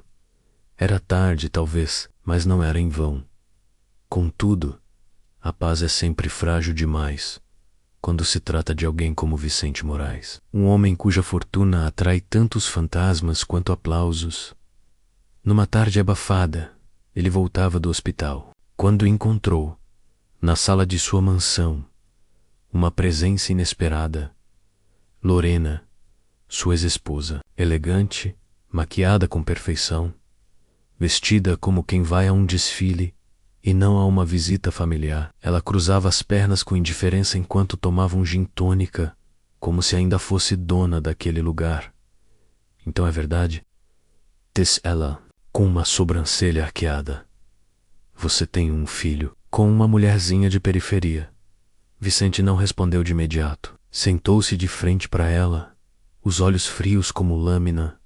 Era tarde, talvez, mas não era em vão. Contudo, a paz é sempre frágil demais quando se trata de alguém como Vicente Moraes. Um homem cuja fortuna atrai tantos fantasmas quanto aplausos. Numa tarde abafada, ele voltava do hospital, quando encontrou, na sala de sua mansão, uma presença inesperada. Lorena, sua ex-esposa, elegante, maquiada com perfeição, vestida como quem vai a um desfile e não a uma visita familiar. Ela cruzava as pernas com indiferença enquanto tomava um gin tônica, como se ainda fosse dona daquele lugar. Então é verdade? Disse ela, com uma sobrancelha arqueada. Você tem um filho com uma mulherzinha de periferia. Vicente não respondeu de imediato. Sentou-se de frente para ela, os olhos frios como lâmina.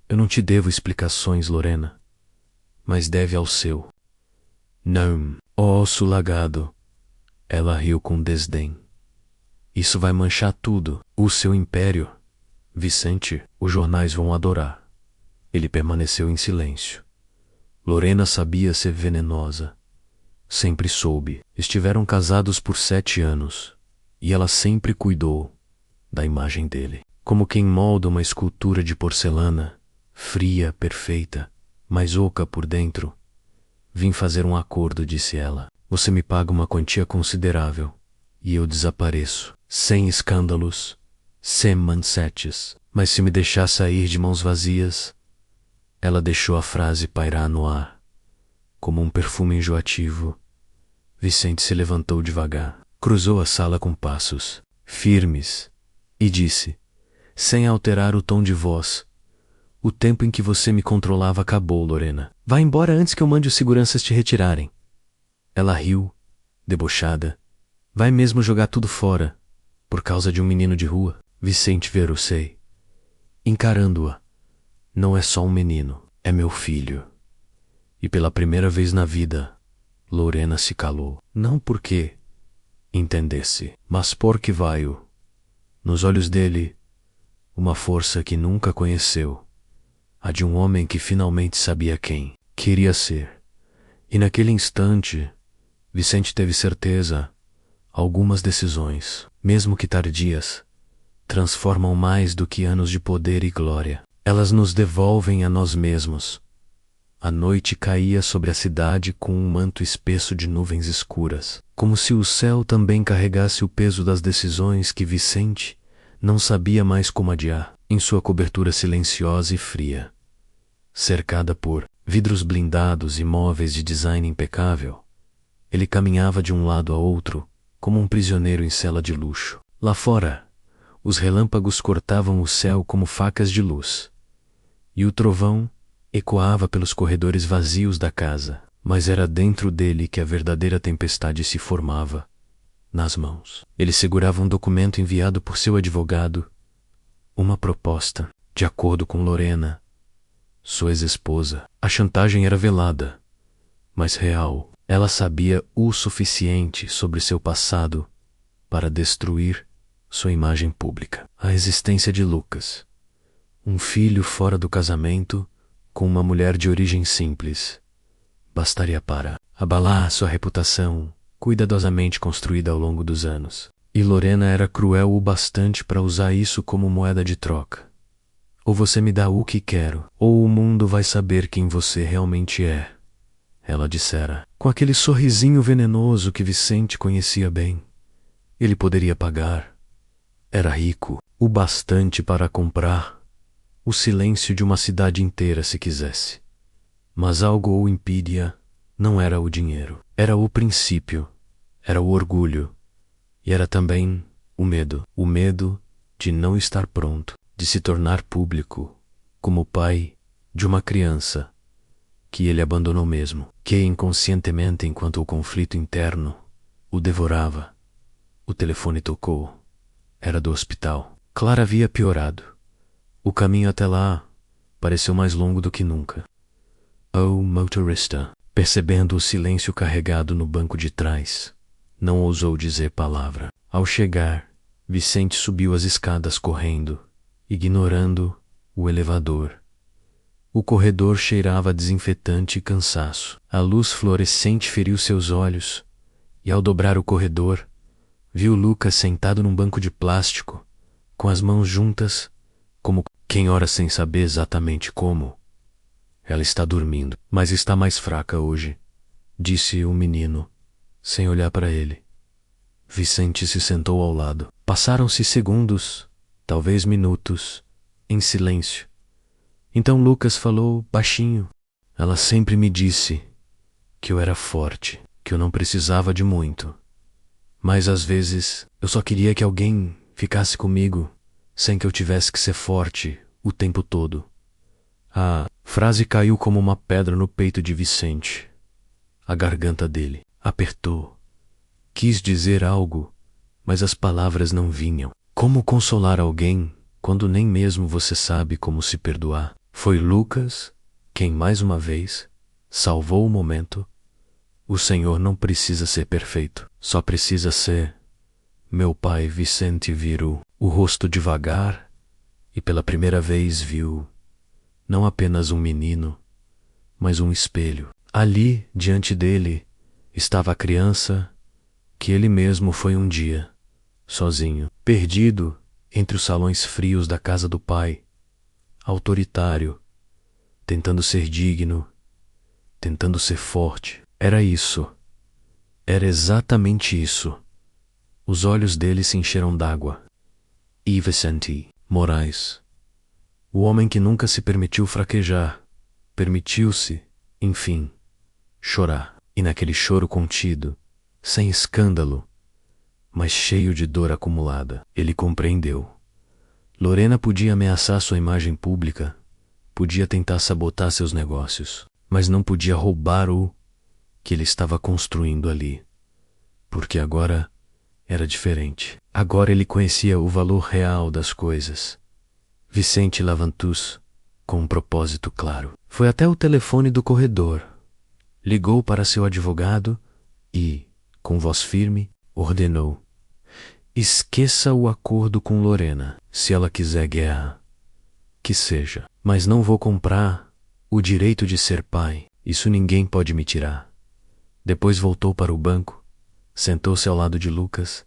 Eu não te devo explicações, Lorena, mas deve ao seu. Não, ó osso lagado. Ela riu com desdém. Isso vai manchar tudo, o seu império. Vicente, os jornais vão adorar. Ele permaneceu em silêncio. Lorena sabia ser venenosa. Sempre soube. Estiveram casados por 7 anos, e ela sempre cuidou da imagem dele. Como quem molda uma escultura de porcelana, fria, perfeita, mas oca por dentro. Vim fazer um acordo, disse ela. Você me paga uma quantia considerável, e eu desapareço, sem escândalos, sem manchetes. Mas se me deixar sair de mãos vazias... Ela deixou a frase pairar no ar, como um perfume enjoativo. Vicente se levantou devagar, cruzou a sala com passos firmes e disse, sem alterar o tom de voz: o tempo em que você me controlava acabou, Lorena. Vá embora antes que eu mande os seguranças te retirarem. Ela riu, debochada. Vai mesmo jogar tudo fora, por causa de um menino de rua? Vicente Verocei, encarando-a. Não é só um menino, é meu filho. E pela primeira vez na vida, Lorena se calou. Não porque entendesse, mas porque veio, nos olhos dele, uma força que nunca conheceu. A de um homem que finalmente sabia quem queria ser. E naquele instante, Vicente teve certeza, algumas decisões, mesmo que tardias, transformam mais do que anos de poder e glória. Elas nos devolvem a nós mesmos. A noite caía sobre a cidade com um manto espesso de nuvens escuras, como se o céu também carregasse o peso das decisões que Vicente não sabia mais como adiar. Em sua cobertura silenciosa e fria, cercada por vidros blindados e móveis de design impecável, ele caminhava de um lado a outro, como um prisioneiro em cela de luxo. Lá fora, os relâmpagos cortavam o céu como facas de luz, e o trovão ecoava pelos corredores vazios da casa. Mas era dentro dele que a verdadeira tempestade se formava, nas mãos. Ele segurava um documento enviado por seu advogado, uma proposta, de acordo com Lorena, sua ex-esposa. A chantagem era velada, mas real. Ela sabia o suficiente sobre seu passado para destruir sua imagem pública. A existência de Lucas, um filho fora do casamento, com uma mulher de origem simples, bastaria para abalar sua reputação, cuidadosamente construída ao longo dos anos. E Lorena era cruel o bastante para usar isso como moeda de troca. Ou você me dá o que quero, ou o mundo vai saber quem você realmente é, ela dissera, com aquele sorrisinho venenoso que Vicente conhecia bem. Ele poderia pagar. Era rico o bastante para comprar o silêncio de uma cidade inteira se quisesse. Mas algo o impedia. Não era o dinheiro, era o princípio, era o orgulho, e era também o medo de não estar pronto, de se tornar público, como pai de uma criança que ele abandonou mesmo, que inconscientemente, enquanto o conflito interno o devorava. O telefone tocou. Era do hospital. Clara havia piorado. O caminho até lá pareceu mais longo do que nunca. O motorista, percebendo o silêncio carregado no banco de trás, não ousou dizer palavra. Ao chegar, Vicente subiu as escadas correndo, ignorando o elevador. O corredor cheirava a desinfetante e cansaço. A luz fluorescente feriu seus olhos, e ao dobrar o corredor, Viu Lucas sentado num banco de plástico, com as mãos juntas, como quem ora sem saber exatamente como. Ela está dormindo, mas está mais fraca hoje, disse o menino, sem olhar para ele. Vicente se sentou ao lado. Passaram-se segundos, talvez minutos, em silêncio. Então Lucas falou baixinho. Ela sempre me disse que eu era forte, que eu não precisava de muito. Mas às vezes eu só queria que alguém ficasse comigo, sem que eu tivesse que ser forte o tempo todo. A frase caiu como uma pedra no peito de Vicente. A garganta dele apertou. Quis dizer algo, mas as palavras não vinham. Como consolar alguém quando nem mesmo você sabe como se perdoar? Foi Lucas quem, mais uma vez, salvou o momento. O Senhor não precisa ser perfeito, só precisa ser. Meu pai Vicente virou o rosto devagar e pela primeira vez viu não apenas um menino, mas um espelho. Ali, diante dele, estava a criança que ele mesmo foi um dia, sozinho, perdido entre os salões frios da casa do pai, autoritário, tentando ser digno, tentando ser forte. Era isso. Era exatamente isso. Os olhos dele se encheram d'água. E Vicente Moraes, o homem que nunca se permitiu fraquejar, permitiu-se, enfim, chorar. E naquele choro contido, sem escândalo, mas cheio de dor acumulada, ele compreendeu. Lorena podia ameaçar sua imagem pública, podia tentar sabotar seus negócios, mas não podia roubar o que ele estava construindo ali. Porque agora era diferente. Agora ele conhecia o valor real das coisas. Vicente Lavantus, com um propósito claro, foi até o telefone do corredor, ligou para seu advogado e, com voz firme, ordenou: esqueça o acordo com Lorena. Se ela quiser guerra, que seja. Mas não vou comprar o direito de ser pai. Isso ninguém pode me tirar. Depois voltou para o banco, sentou-se ao lado de Lucas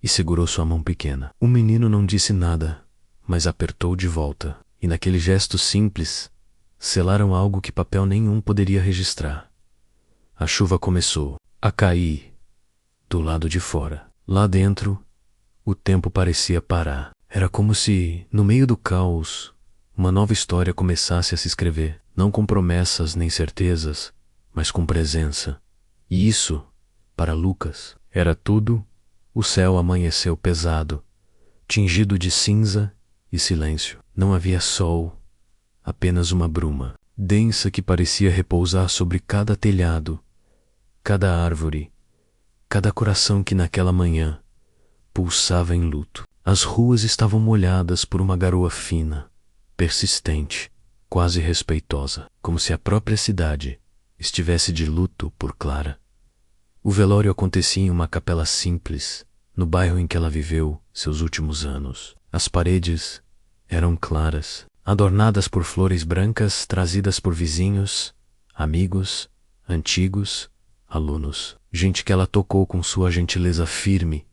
e segurou sua mão pequena. O menino não disse nada, mas apertou de volta. E naquele gesto simples, selaram algo que papel nenhum poderia registrar. A chuva começou a cair do lado de fora. Lá dentro, o tempo parecia parar. Era como se, no meio do caos, uma nova história começasse a se escrever, não com promessas nem certezas, mas com presença. E isso, para Lucas, era tudo. O céu amanheceu pesado, tingido de cinza e silêncio. Não havia sol, apenas uma bruma, densa que parecia repousar sobre cada telhado, cada árvore, cada coração que naquela manhã pulsava em luto. As ruas estavam molhadas por uma garoa fina, persistente, quase respeitosa, como se a própria cidade estivesse de luto por Clara. O velório acontecia em uma capela simples, no bairro em que ela viveu seus últimos anos. As paredes eram claras, adornadas por flores brancas trazidas por vizinhos, amigos, antigos, alunos, gente que ela tocou com sua gentileza firme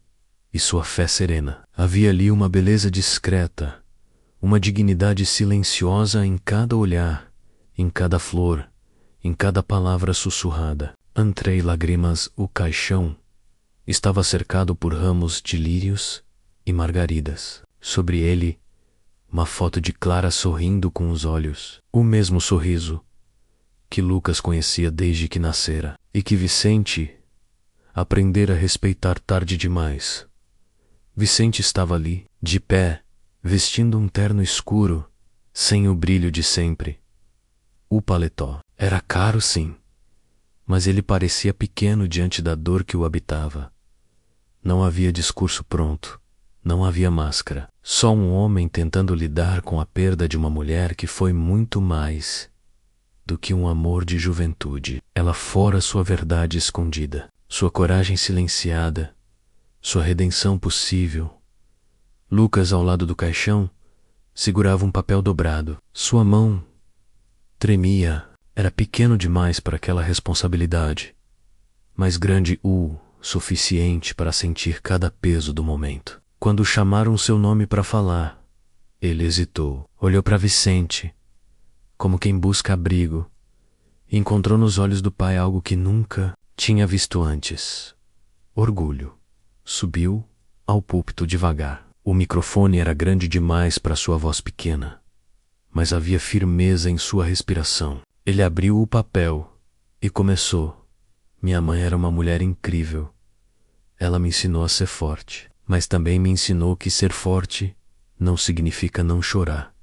e sua fé serena. Havia ali uma beleza discreta, uma dignidade silenciosa em cada olhar, em cada flor, em cada palavra sussurrada. Entre lágrimas, o caixão estava cercado por ramos de lírios e margaridas. Sobre ele, uma foto de Clara sorrindo com os olhos, o mesmo sorriso que Lucas conhecia desde que nascera e que Vicente aprendera a respeitar tarde demais. Vicente estava ali, de pé, vestindo um terno escuro, sem o brilho de sempre. O paletó era caro, sim, mas ele parecia pequeno diante da dor que o habitava. Não havia discurso pronto, não havia máscara, só um homem tentando lidar com a perda de uma mulher que foi muito mais do que um amor de juventude. Ela fora sua verdade escondida, sua coragem silenciada, sua redenção possível. Lucas, ao lado do caixão, segurava um papel dobrado. Sua mão tremia. Era pequeno demais para aquela responsabilidade, mas grande o suficiente para sentir cada peso do momento. Quando chamaram seu nome para falar, ele hesitou, olhou para Vicente, como quem busca abrigo, e encontrou nos olhos do pai algo que nunca tinha visto antes: orgulho. Subiu ao púlpito devagar. O microfone era grande demais para sua voz pequena, mas havia firmeza em sua respiração. Ele abriu o papel e começou. Minha mãe era uma mulher incrível. Ela me ensinou a ser forte, mas também me ensinou que ser forte não significa não chorar.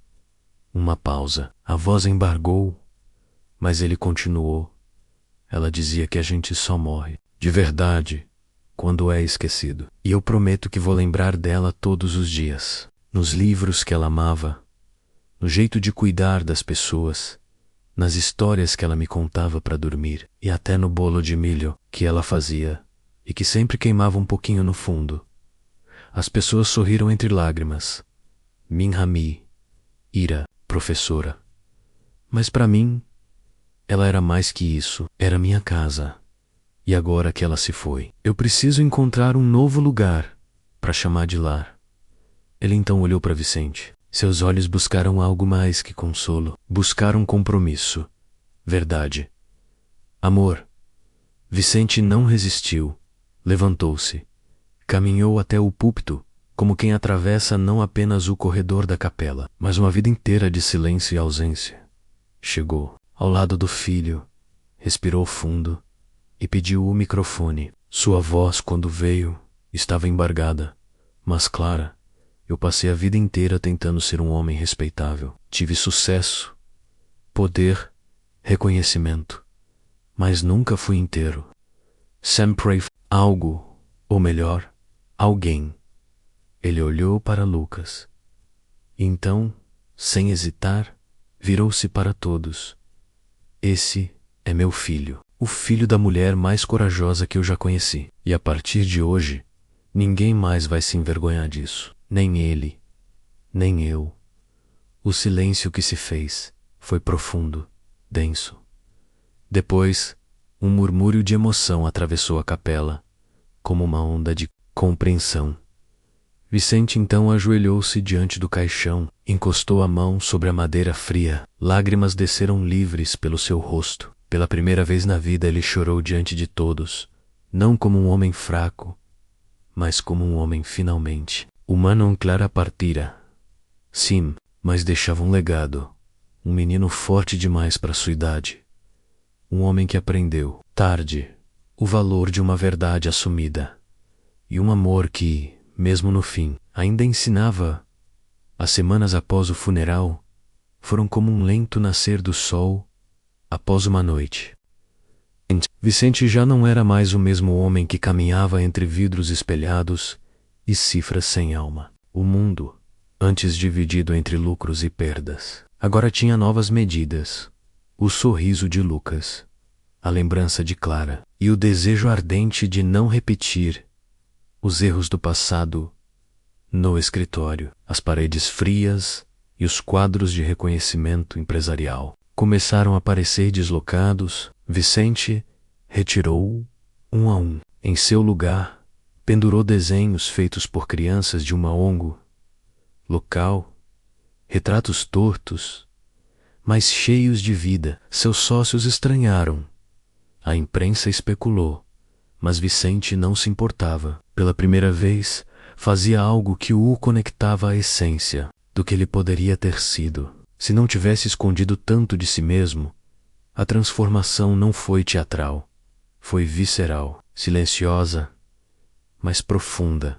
Uma pausa. A voz embargou, mas ele continuou. Ela dizia que a gente só morre, de verdade, quando é esquecido. E eu prometo que vou lembrar dela todos os dias. Nos livros que ela amava, no jeito de cuidar das pessoas, nas histórias que ela me contava para dormir, e até no bolo de milho que ela fazia e que sempre queimava um pouquinho no fundo. As pessoas sorriram entre lágrimas. Minhami, Ira, professora. Mas para mim, ela era mais que isso. Era minha casa. E agora que ela se foi, eu preciso encontrar um novo lugar para chamar de lar. Ele então olhou para Vicente. Seus olhos buscaram algo mais que consolo. Buscaram compromisso, verdade, amor. Vicente não resistiu. Levantou-se. Caminhou até o púlpito, como quem atravessa não apenas o corredor da capela, mas uma vida inteira de silêncio e ausência. Chegou ao lado do filho, respirou fundo e pediu o microfone. Sua voz, quando veio, estava embargada, mas clara. Eu passei a vida inteira tentando ser um homem respeitável. Tive sucesso, poder, reconhecimento, mas nunca fui inteiro. Sempre algo, ou melhor, alguém. Ele olhou para Lucas. Então, sem hesitar, virou-se para todos. Esse é meu filho, o filho da mulher mais corajosa que eu já conheci. E a partir de hoje, ninguém mais vai se envergonhar disso. Nem ele, nem eu. O silêncio que se fez foi profundo, denso. Depois, um murmúrio de emoção atravessou a capela, como uma onda de compreensão. Vicente então ajoelhou-se diante do caixão, encostou a mão sobre a madeira fria. Lágrimas desceram livres pelo seu rosto. Pela primeira vez na vida ele chorou diante de todos, não como um homem fraco, mas como um homem finalmente. Humano Clara partira. Sim, mas deixava um legado. Um menino forte demais para sua idade. Um homem que aprendeu, tarde, o valor de uma verdade assumida. E um amor que, mesmo no fim, ainda ensinava. As semanas após o funeral foram como um lento nascer do sol após uma noite. Vicente já não era mais o mesmo homem que caminhava entre vidros espelhados e cifras sem alma. O mundo, antes dividido entre lucros e perdas, agora tinha novas medidas. O sorriso de Lucas, a lembrança de Clara e o desejo ardente de não repetir os erros do passado. No escritório, as paredes frias e os quadros de reconhecimento empresarial começaram a parecer deslocados. Vicente retirou um a um. Em seu lugar, pendurou desenhos feitos por crianças de uma ONG local, retratos tortos, mas cheios de vida. Seus sócios estranharam. A imprensa especulou, mas Vicente não se importava. Pela primeira vez, fazia algo que o conectava à essência do que ele poderia ter sido. Se não tivesse escondido tanto de si mesmo, a transformação não foi teatral, foi visceral, silenciosa, mas profunda.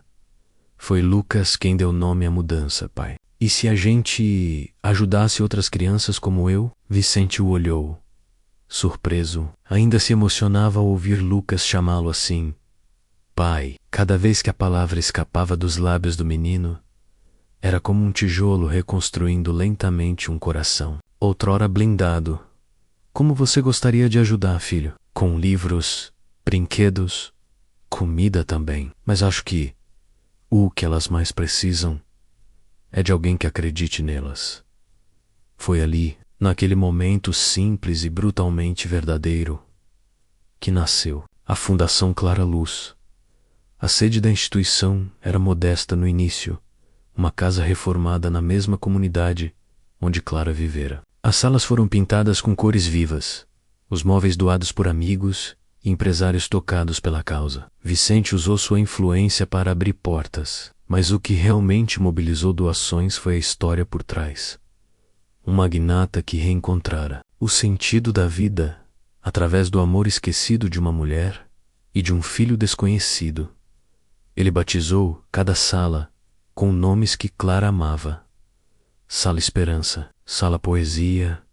Foi Lucas quem deu nome à mudança, pai. E se a gente ajudasse outras crianças como eu? Vicente o olhou, surpreso. Ainda se emocionava ao ouvir Lucas chamá-lo assim. Pai. Cada vez que a palavra escapava dos lábios do menino, era como um tijolo reconstruindo lentamente um coração, outrora blindado. Como você gostaria de ajudar, filho? Com livros, brinquedos, comida também. Mas acho que o que elas mais precisam é de alguém que acredite nelas. Foi ali, naquele momento simples e brutalmente verdadeiro, que nasceu a Fundação Clara Luz. A sede da instituição era modesta no início, uma casa reformada na mesma comunidade onde Clara vivera. As salas foram pintadas com cores vivas, os móveis doados por amigos e empresários tocados pela causa. Vicente usou sua influência para abrir portas, mas o que realmente mobilizou doações foi a história por trás. Um magnata que reencontrara o sentido da vida através do amor esquecido de uma mulher e de um filho desconhecido. Ele batizou cada sala com nomes que Clara amava: Sala Esperança, Sala Poesia,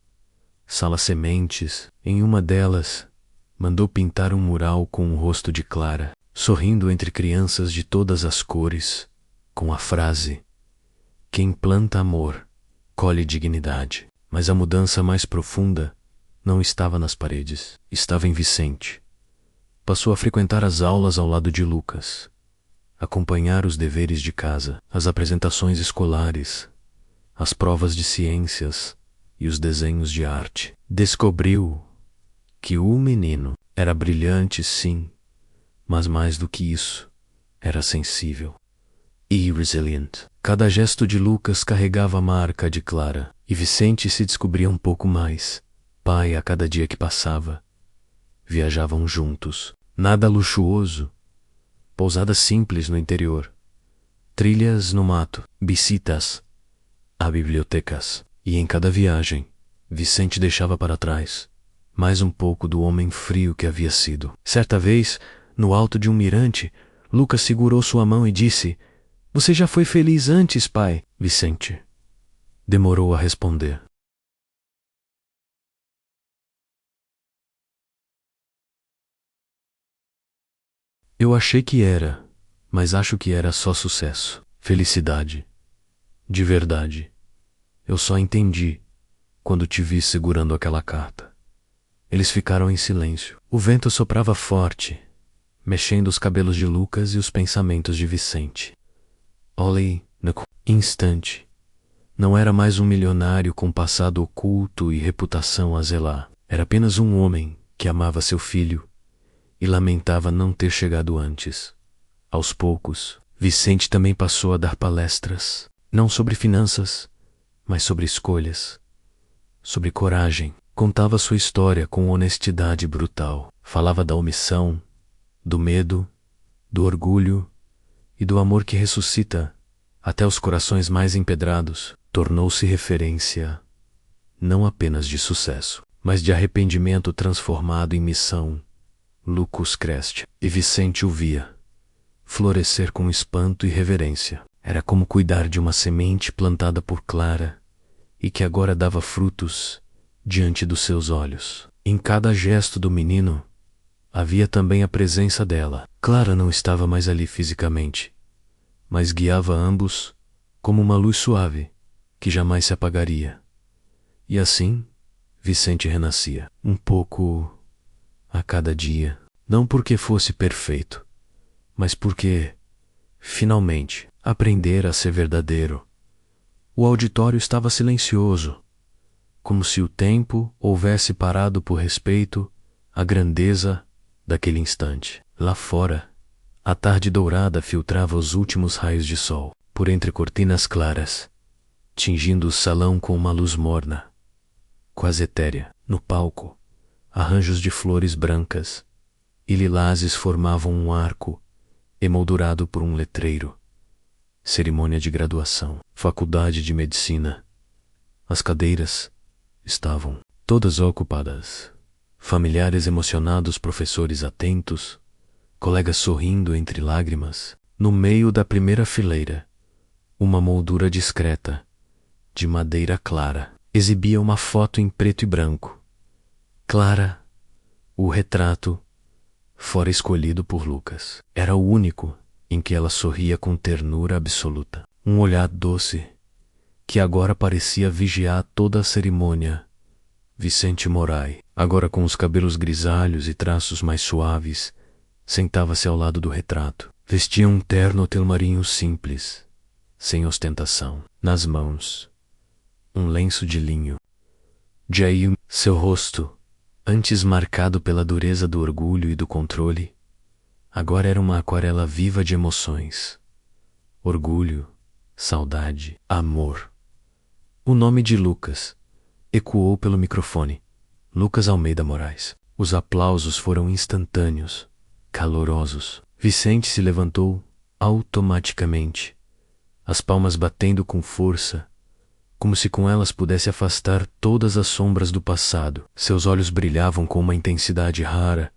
Sala Sementes. Em uma delas, mandou pintar um mural com o rosto de Clara, sorrindo entre crianças de todas as cores, com a frase: quem planta amor, colhe dignidade. Mas a mudança mais profunda não estava nas paredes, estava em Vicente. Passou a frequentar as aulas ao lado de Lucas, acompanhar os deveres de casa, as apresentações escolares, as provas de ciências e os desenhos de arte. Descobriu que o menino era brilhante, sim, mas mais do que isso, era sensível e resilient. Cada gesto de Lucas carregava a marca de Clara, e Vicente se descobria um pouco mais pai a cada dia que passava. Viajavam juntos, nada luxuoso, pousadas simples no interior, trilhas no mato, visitas a bibliotecas. E em cada viagem, Vicente deixava para trás mais um pouco do homem frio que havia sido. Certa vez, no alto de um mirante, Lucas segurou sua mão e disse: "Você já foi feliz antes, pai?" Vicente demorou a responder. Eu achei que era, mas acho que era só sucesso, felicidade, de verdade. Eu só entendi quando te vi segurando aquela carta. Eles ficaram em silêncio. O vento soprava forte, mexendo os cabelos de Lucas e os pensamentos de Vicente. Olhei no instante. Não era mais um milionário com passado oculto e reputação a zelar. Era apenas um homem que amava seu filho e lamentava não ter chegado antes. Aos poucos, Vicente também passou a dar palestras, não sobre finanças, mas sobre escolhas, sobre coragem. Contava sua história com honestidade brutal. Falava da omissão, do medo, do orgulho e do amor que ressuscita até os corações mais empedrados. Tornou-se referência não apenas de sucesso, mas de arrependimento transformado em missão. Lucas cresce, e Vicente o via florescer com espanto e reverência. Era como cuidar de uma semente plantada por Clara e que agora dava frutos diante dos seus olhos. Em cada gesto do menino havia também a presença dela. Clara não estava mais ali fisicamente, mas guiava ambos como uma luz suave que jamais se apagaria. E assim, Vicente renascia, um pouco a cada dia, não porque fosse perfeito, mas porque, finalmente, aprendera a ser verdadeiro. O auditório estava silencioso, como se o tempo houvesse parado por respeito à grandeza daquele instante. Lá fora, a tarde dourada filtrava os últimos raios de sol, por entre cortinas claras, tingindo o salão com uma luz morna, quase etérea. No palco, arranjos de flores brancas e lilazes formavam um arco emoldurado por um letreiro. Cerimônia de graduação, faculdade de medicina. As cadeiras estavam todas ocupadas. Familiares emocionados, professores atentos, colegas sorrindo entre lágrimas. No meio da primeira fileira, uma moldura discreta, de madeira clara, exibia uma foto em preto e branco. Clara, o retrato, fora escolhido por Lucas. Era o único em que ela sorria com ternura absoluta. Um olhar doce, que agora parecia vigiar toda a cerimônia. Vicente Morai, agora com os cabelos grisalhos e traços mais suaves, sentava-se ao lado do retrato. Vestia um terno telmarinho simples, sem ostentação. Nas mãos, um lenço de linho. Jair, seu rosto, antes marcado pela dureza do orgulho e do controle, Agora era uma aquarela viva de emoções. Orgulho, saudade, amor. O nome de Lucas ecoou pelo microfone. Lucas Almeida Moraes. Os aplausos foram instantâneos, calorosos. Vicente se levantou automaticamente, as palmas batendo com força, como se com elas pudesse afastar todas as sombras do passado. Seus olhos brilhavam com uma intensidade rara,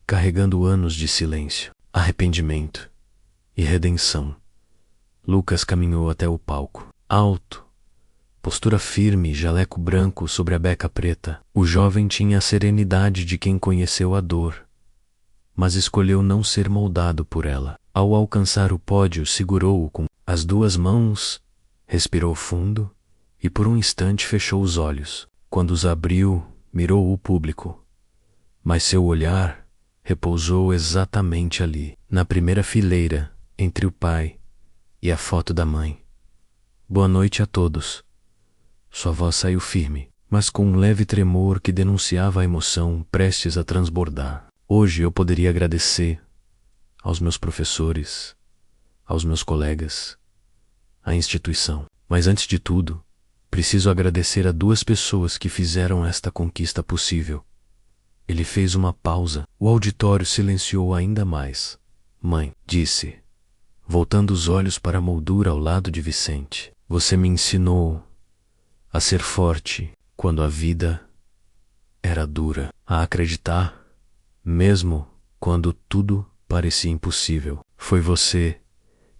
carregando anos de silêncio, arrependimento e redenção. Lucas caminhou até o palco, alto, postura firme, jaleco branco sobre a beca preta. O jovem tinha a serenidade de quem conheceu a dor, mas escolheu não ser moldado por ela. Ao alcançar o pódio, segurou-o com as duas mãos, respirou fundo e por um instante fechou os olhos. Quando os abriu, mirou o público, mas seu olhar repousou exatamente ali, na primeira fileira, entre o pai e a foto da mãe. Boa noite a todos. Sua voz saiu firme, mas com um leve tremor que denunciava a emoção prestes a transbordar. Hoje eu poderia agradecer aos meus professores, aos meus colegas, à instituição. Mas antes de tudo, preciso agradecer a duas pessoas que fizeram esta conquista possível. Ele fez uma pausa. O auditório silenciou ainda mais. Mãe, disse, voltando os olhos para a moldura ao lado de Vicente. Você me ensinou a ser forte quando a vida era dura, a acreditar, mesmo quando tudo parecia impossível. Foi você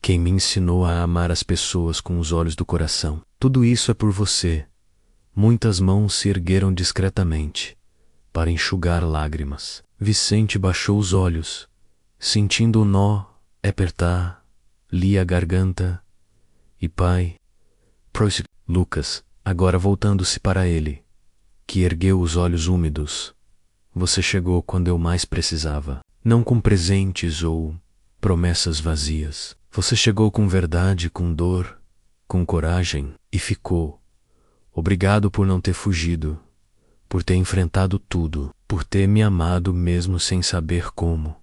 quem me ensinou a amar as pessoas com os olhos do coração. Tudo isso é por você. Muitas mãos se ergueram discretamente para enxugar lágrimas. Vicente baixou os olhos, sentindo o nó apertar-lhe a garganta. E pai, Lucas, agora voltando-se para ele, que ergueu os olhos úmidos. Você chegou quando eu mais precisava, não com presentes ou promessas vazias. Você chegou com verdade, com dor, com coragem e ficou. Obrigado por não ter fugido, por ter enfrentado tudo, por ter me amado mesmo sem saber como.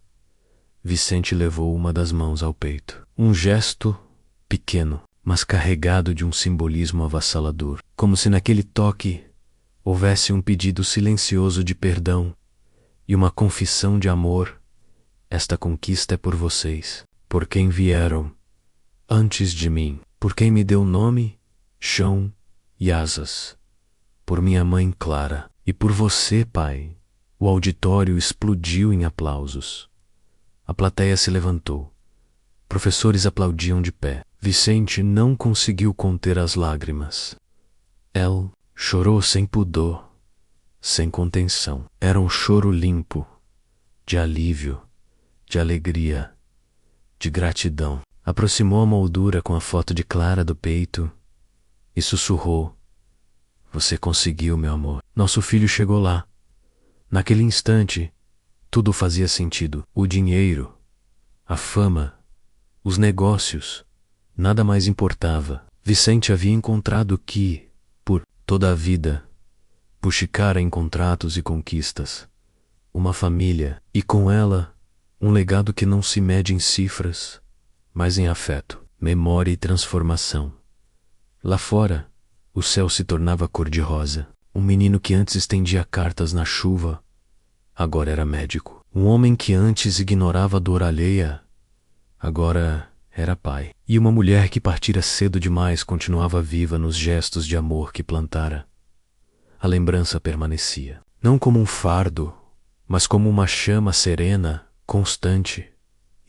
Vicente levou uma das mãos ao peito. Um gesto pequeno, mas carregado de um simbolismo avassalador, como se naquele toque houvesse um pedido silencioso de perdão e uma confissão de amor. Esta conquista é por vocês, por quem vieram antes de mim, por quem me deu nome, chão e asas, por minha mãe Clara e por você, pai. O auditório explodiu em aplausos. A plateia se levantou. Professores aplaudiam de pé. Vicente não conseguiu conter as lágrimas. Ela chorou sem pudor, sem contenção. Era um choro limpo, de alívio, de alegria, de gratidão. Aproximou a moldura com a foto de Clara do peito e sussurrou: Você conseguiu, meu amor. Nosso filho chegou lá. Naquele instante, tudo fazia sentido. O dinheiro, a fama, os negócios, nada mais importava. Vicente havia encontrado o que, por toda a vida, buchicara em contratos e conquistas. Uma família, e com ela, um legado que não se mede em cifras, mas em afeto, memória e transformação. Lá fora, o céu se tornava cor-de-rosa. Um menino que antes estendia cartas na chuva, agora era médico. Um homem que antes ignorava a dor alheia, agora era pai. E uma mulher que partira cedo demais continuava viva nos gestos de amor que plantara. A lembrança permanecia, não como um fardo, mas como uma chama serena, constante,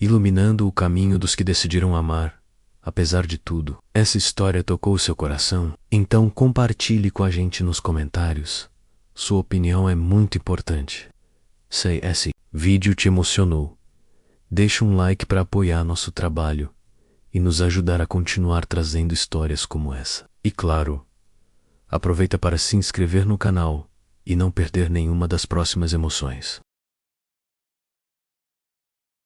iluminando o caminho dos que decidiram amar, apesar de tudo. Essa história tocou seu coração? Então compartilhe com a gente nos comentários. Sua opinião é muito importante. Se esse vídeo te emocionou, deixe um like para apoiar nosso trabalho e nos ajudar a continuar trazendo histórias como essa. E claro, aproveita para se inscrever no canal e não perder nenhuma das próximas emoções.